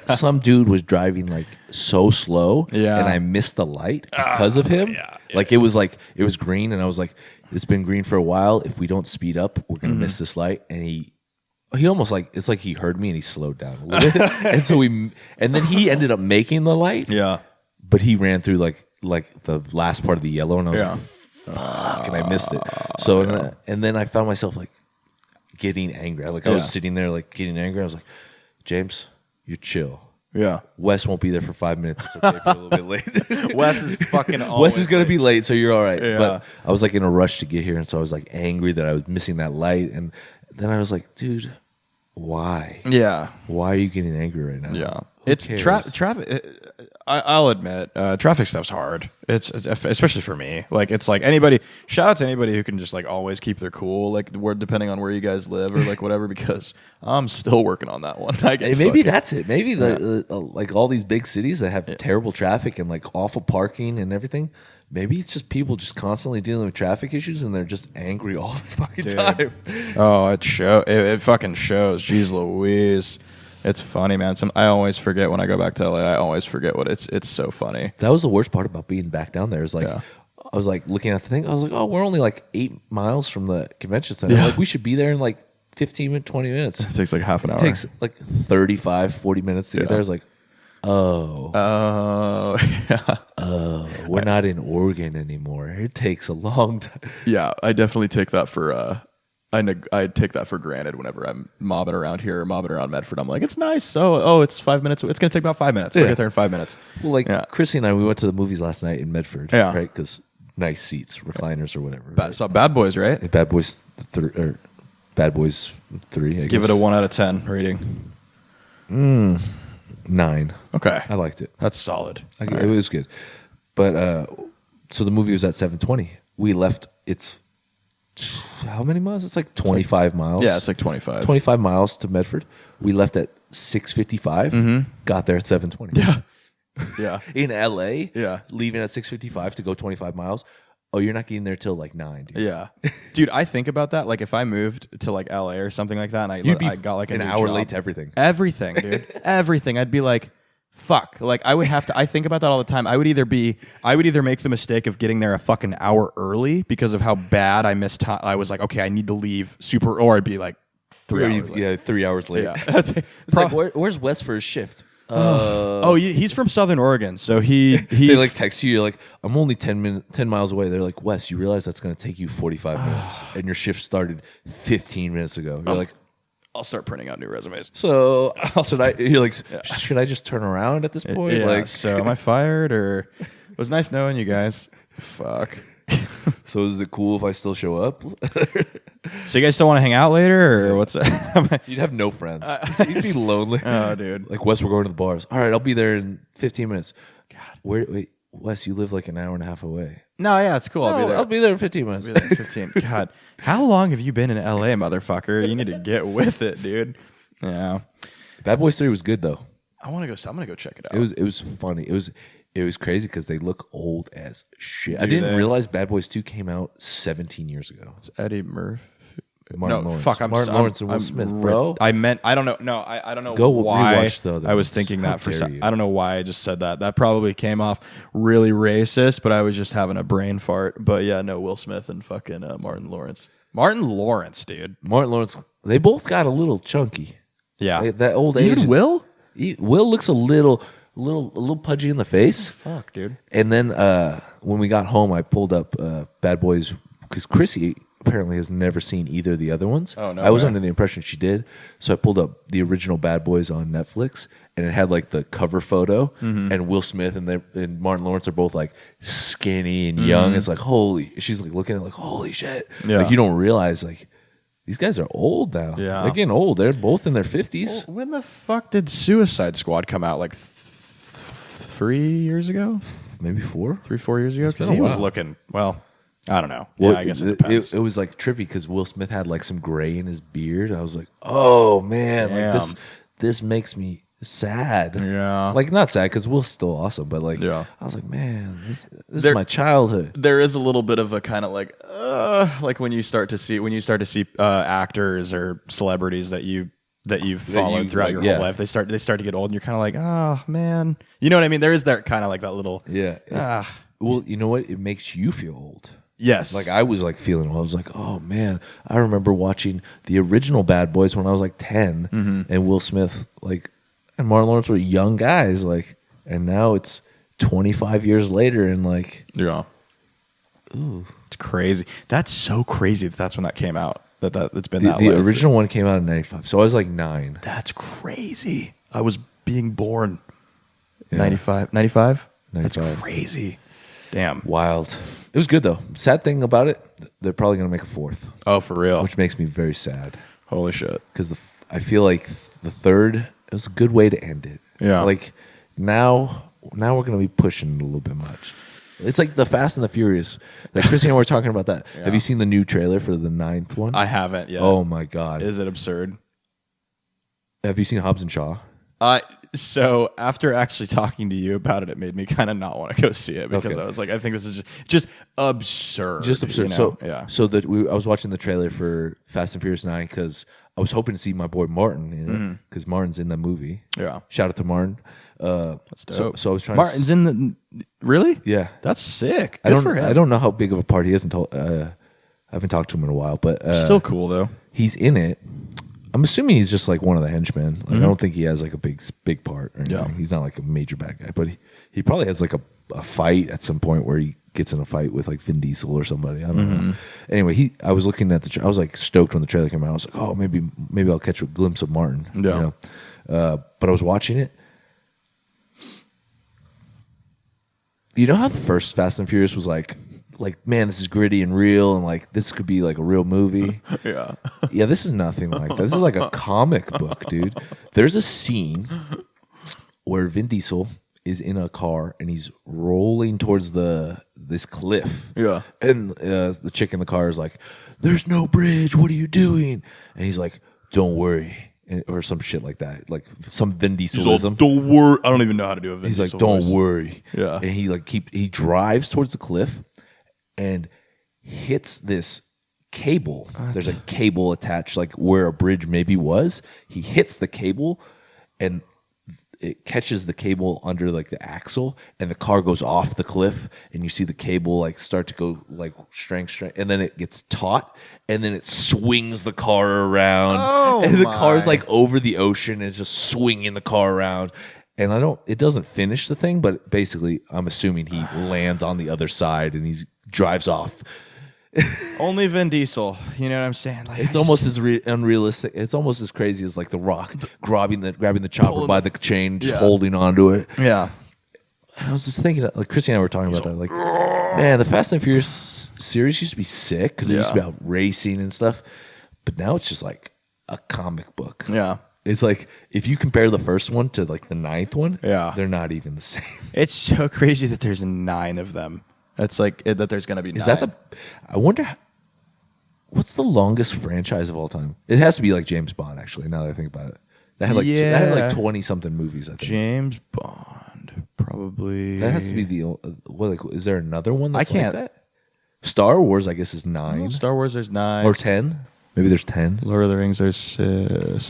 some dude was driving like so slow, and I missed the light because of him. It was green, and I was like, it's been green for a while. If we don't speed up, we're gonna miss this light. And he almost like, it's like he heard me and he slowed down a little bit, and then he ended up making the light. Yeah, but he ran through like the last part of the yellow, and I was like, fuck, and I missed it. So and then I found myself like getting angry. I was sitting there like getting angry. I was like, James, you chill. Yeah. Wes won't be there for 5 minutes. It's okay if you're a little bit late. Wes is fucking Wes is going to be late, so you're all right. Yeah. But I was like in a rush to get here, and so I was like angry that I was missing that light. And then I was like, dude, why? Yeah. Why are you getting angry right now? Yeah. Who It's cares? traffic. I'll admit, traffic stuff's hard. It's especially for me. Like, it's like anybody. Shout out to anybody who can just like always keep their cool. Like, depending on where you guys live or like whatever. Because I'm still working on that one. Maybe that's it. Maybe like all these big cities that have terrible traffic and like awful parking and everything. Maybe it's just people just constantly dealing with traffic issues and they're just angry all the fucking time. Oh, it fucking shows. Jeez Louise. It's funny, man. I always forget when I go back to LA. I always forget what it's so funny. That was the worst part about being back down there. Is like I was like looking at the thing. I was like, oh, we're only like 8 miles from the convention center. Yeah. Like we should be there in like 15 to 20 minutes. It takes like half an hour. It takes like 35, 40 minutes to get there. It's like, yeah. We're not in Oregon anymore. It takes a long time. Yeah, I definitely take that for I take that for granted whenever I'm mobbing around here or mobbing around Medford. I'm like, it's nice. So, it's 5 minutes. It's going to take about 5 minutes. We'll get there in 5 minutes. Well, like Chrissy and I, we went to the movies last night in Medford, Yeah. right? Because nice seats, recliners or whatever. Saw Bad Boys, right? Bad Boys 3, I Give guess. it a 1 out of 10 rating. 9. Okay. I liked it. That's solid. It was good. But so the movie was at 7:20. We left. It's how many miles? It's like 25 miles. Yeah, it's like 25. 25 miles to Medford. We left at 6:55. Got there at 7:20. Yeah. Yeah. In LA. Yeah. Leaving at 6:55 to go 25 miles. Oh, you're not getting there till like 9. Dude. Yeah. Dude, I think about that. Like if I moved to like LA or something like that and I got like an new hour job, late to everything. Everything, dude. Everything. I'd be like, fuck. Like I would have to. I think about that all the time. I would either make the mistake of getting there a fucking hour early because of how bad I missed time. I was like, okay, I need to leave super, or I'd be like 3 hours late. Yeah, 3 hours late. Yeah. It's like where's Wes for his shift? He's from Southern Oregon, so he they like text you. You're like, I'm only 10 miles away. They're like, Wes, you realize that's going to take you 45 minutes, and your shift started 15 minutes ago. You're like, I'll start printing out new resumes. so should I? You're like, should I just turn around at this point? Yeah, Like, so am I fired or? It was nice knowing you guys. Fuck. so is it cool if I still show up? So you guys still want to hang out later, or what's that? You'd have no friends. You'd be lonely. Oh, dude. Like, Wes, we're going to the bars. All right, I'll be there in 15 minutes. God, wait, Wes, you live like an hour and a half away. No, yeah, it's cool. I'll be there. I'll be there in 15 minutes. I'll be there in 15. God, how long have you been in LA, motherfucker? You need to get with it, dude. Yeah. Bad Boys 3 was good though. I'm gonna go check it out. It was funny. It was crazy because they look old as shit. I Do didn't they? realize Bad Boys 2 came out 17 years ago. It's Eddie Murphy. Martin Lawrence. Fuck. Martin Lawrence and Will Smith, bro. I meant. I don't know. No, I don't know. Go why rewatch the other I was ones. thinking How that for dare some. you. I don't know why I just said that. That probably came off really racist, but I was just having a brain fart. But yeah, no, Will Smith and fucking Martin Lawrence. Martin Lawrence, dude. Martin Lawrence. They both got a little chunky. Yeah. That old age. Even Will? Will looks a little pudgy in the face. Fuck, dude. And then when we got home, I pulled up Bad Boys because Chrissy apparently has never seen either of the other ones. Oh, no I was way. under the impression she did. So I pulled up the original Bad Boys on Netflix, and it had like the cover photo, and Will Smith and Martin Lawrence are both like skinny and young. It's like, she's like looking at it like, holy shit. Yeah. Like you don't realize like these guys are old now. Yeah. They're getting old. They're both in their 50s. When the fuck did Suicide Squad come out? Like 3 years ago? Maybe 4. 3-4 years ago? Because been a he was while. looking, well, I don't know. Well, Yeah, I guess it depends. It was like trippy because Will Smith had like some gray in his beard. I was like, oh man, like Damn. this makes me sad. Yeah. Like, not sad because Will's still awesome, but like, Yeah. I was like, man, this is my childhood. There is a little bit of a kind of like when you start to see actors or celebrities that you've followed throughout your whole life. They start to get old, and you're kind of like, oh man, you know what I mean? There is that kind of like that little Well, you know what? It makes you feel old. Yes. Like I was like feeling old. I was like, oh man, I remember watching the original Bad Boys when I was like 10, and Will Smith and Martin Lawrence were young guys, and now it's 25 years later, and ooh, it's crazy. That's so crazy that's when that came out. It's been the original one came out in 95, so I was like 9. That's crazy. I was being born. Yeah. 95. 95. That's crazy. Damn. Wild. It was good though. Sad thing about it, they're probably gonna make a 4th. Oh, for real? Which makes me very sad. Holy shit. Because I feel like the 3rd, it was a good way to end it. Yeah. Like now we're gonna be pushing it a little bit much. It's like the Fast and the Furious. Like Chrissy and I were talking about that. Yeah. Have you seen the new trailer for the 9th one? I haven't yet. Oh my god. Is it absurd? Have you seen Hobbs and Shaw? So after actually talking to you about it, it made me kind of not want to go see it because I was like, I think this is just absurd. Just absurd. You know? So I was watching the trailer for Fast and Furious 9 because I was hoping to see my boy Martin in it because Martin's in the movie. Yeah. Shout out to Martin. That's dope. So I was trying. Martin's in the really? Yeah. That's sick. I Good for him. I don't know how big of a part he is until I haven't talked to him in a while, but still cool though. He's in it. I'm assuming he's just like one of the henchmen. Like I don't think he has like a big part or anything. Yeah. He's not like a major bad guy, but he probably has like a fight at some point where he gets in a fight with like Vin Diesel or somebody. I don't know. Anyway, I was looking at I was like stoked when the trailer came out. I was like, oh, maybe I'll catch a glimpse of Martin. Yeah. You know? But I was watching it. You know how the first Fast and Furious was like, man, this is gritty and real, and like this could be like a real movie. Yeah. Yeah, this is nothing like that. This is like a comic book, dude. There's a scene where Vin Diesel is in a car and he's rolling towards this cliff. Yeah. And the chick in the car is like, "There's no bridge. What are you doing?" And he's like, "Don't worry." Or some shit like that, like some Vin Dieselism. Don't worry. I don't even know how to do a Vin He's Diesel like, "Don't voice. worry." Yeah. And he drives towards the cliff and hits this cable. There's a cable attached, like where a bridge maybe was. He hits the cable, and it catches the cable under like the axle, and the car goes off the cliff, and you see the cable like start to go like strength, and then it gets taut, and then it swings the car around, and the car's like over the ocean, and it's just swinging the car around. And it doesn't finish the thing, but basically I'm assuming he lands on the other side and he drives off. Only Vin Diesel. You know what I'm saying? Like, It's almost as unrealistic. It's almost as crazy as like The Rock grabbing the chopper by the chain, just holding onto it. Yeah. I was just thinking, like Chrissy and I were talking about that. Like, man, the Fast and Furious series used to be sick because it used to be about racing and stuff, but now it's just like a comic book. Yeah. It's like if you compare the first one to like the 9th one, they're not even the same. It's so crazy that there's 9 of them. It's like that there's going to be 9. Is that I wonder, what's the longest franchise of all time? It has to be like James Bond, actually, now that I think about it. That had like 20-something movies, I think. James Bond, probably. That has to be is there another one that's I can't. like that? Star Wars, I guess, is 9. No, Star Wars, there's 9. Or 10? Maybe there's 10. Lord of the Rings, there's 6. Is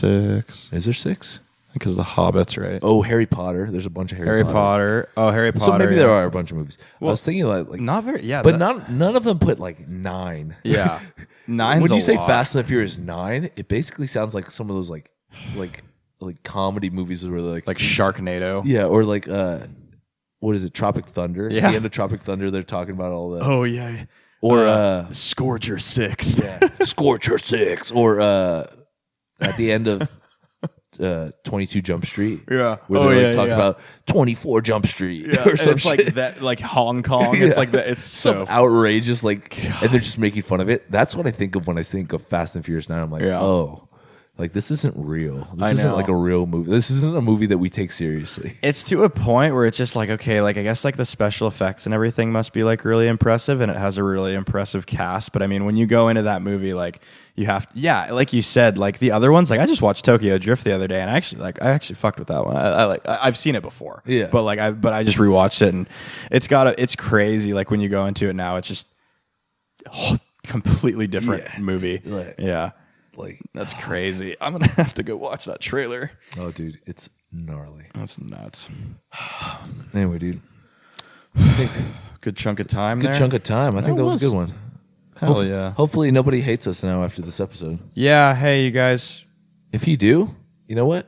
there 6? Because the Hobbits, right? Oh, Harry Potter. There's a bunch of Harry Potter. Oh, Harry Potter. So maybe there are a bunch of movies. Well, I was thinking like not very, yeah. But none of them put like 9. Yeah. 9's when you say lot. Fast and the Furious 9, it basically sounds like some of those like comedy movies where like Sharknado. Yeah, or like what is it? Tropic Thunder. Yeah. At the end of Tropic Thunder, they're talking about all that. Oh yeah. Or Scourger 6. Yeah. Scorcher 6. Or at the end of 22 Jump Street. Yeah. Where they're talking about 24 Jump Street. Yeah. Or some it's shit. like that, like Hong Kong. It's like that. It's some so outrageous, like, and they're just making fun of it. That's what I think of when I think of Fast and Furious 9. I'm like, oh, Like, this isn't real. This I isn't know. like a real movie. This isn't a movie that we take seriously. It's to a point where it's just like, okay, like I guess like the special effects and everything must be like really impressive, and it has a really impressive cast. But I mean, when you go into that movie, like you have to, yeah, like you said, like the other ones, like I just watched Tokyo Drift the other day, and I actually fucked with that one. I've seen it before, Yeah. but I just rewatched it, and it's crazy. Like when you go into it now, it's just completely different movie. Yeah. Like, That's crazy. I'm going to have to go watch that trailer. oh, dude, it's gnarly. That's nuts. Anyway, dude, I think Good chunk of time good there. chunk of time. I think that was a good one. Hell yeah. Hopefully, nobody hates us now after this episode. Yeah. Hey, you guys. If you do, you know what?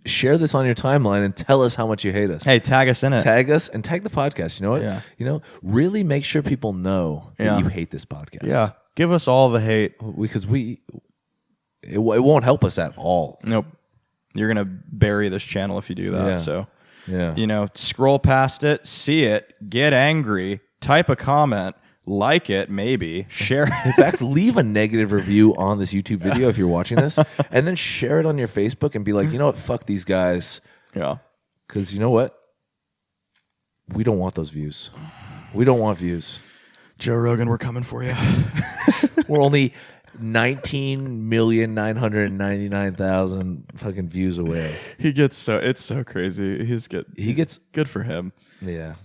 Share this on your timeline and tell us how much you hate us. Hey, tag us in it. Tag us and tag the podcast. You know what? Yeah. You know, really make sure people know that Yeah. you hate this podcast. Yeah. Give us all the hate. Because it won't help us at all. Nope. You're going to bury this channel if you do that. Yeah. So, Yeah. you know, scroll past it, see it, get angry, type a comment, like it, maybe, share In fact, leave a negative review on this YouTube video if you're watching this, and then share it on your Facebook and be like, you know what? Fuck these guys. Yeah. Because you know what? We don't want those views. We don't want views. Joe Rogan, we're coming for you. We're only 19,999,000 fucking views away. It's so crazy. He gets good for him. Yeah.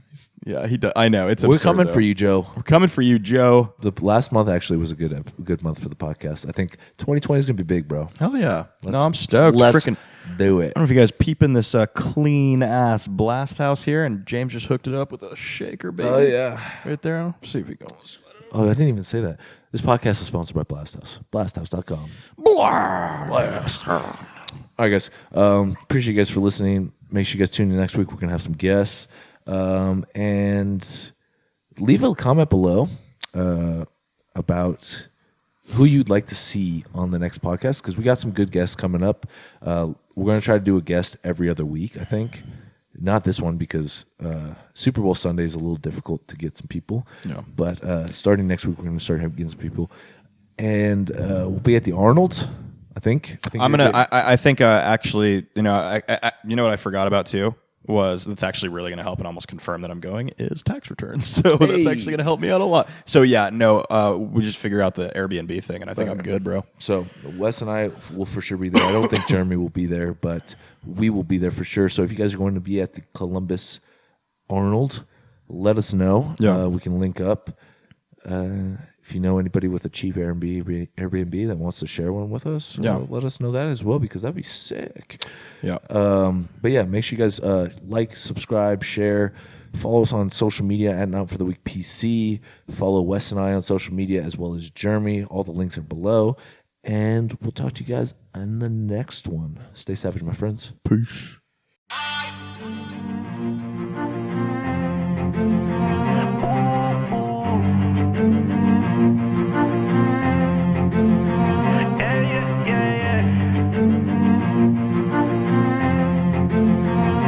Yeah, he does. I know. It's We're absurd, coming though. for you, Joe. We're coming for you, Joe. The last month actually was a good month for the podcast. I think 2020 is going to be big, bro. Hell yeah. No, I'm stoked. Let's Freaking do it. I don't know if you guys peeping this clean ass blast house here, and James just hooked it up with a shaker, baby. Oh, yeah. Right there. Let's see if we go. Oh, I didn't even say that. This podcast is sponsored by Blast House. BlastHouse.com. Blast. All right, guys. Appreciate you guys for listening. Make sure you guys tune in next week. We're going to have some guests. And leave a comment below about who you'd like to see on the next podcast, because we got some good guests coming up. We're going to try to do a guest every other week, I think. Not this one, because Super Bowl Sunday is a little difficult to get some people. Yeah. But starting next week, we're going to start getting some people. And we'll be at the Arnold, I think. I think actually, you know, you know what I forgot about too was that's actually really going to help and almost confirm that I'm going is tax returns. So that's actually going to help me out a lot. So yeah, no, we just figure out the Airbnb thing, and I think I'm good, bro. So Wes and I will for sure be there. I don't think Jeremy will be there, but we will be there for sure. So if you guys are going to be at the Columbus Arnold, let us know. Yeah. We can link up. If you know anybody with a cheap Airbnb that wants to share one with us, let us know that as well, because that'd be sick. Yeah. But yeah, make sure you guys like, subscribe, share, follow us on social media at Not For The Week PC. Follow Wes and I on social media, as well as Jeremy. All the links are below. And we'll talk to you guys in the next one. Stay savage, my friends. Peace.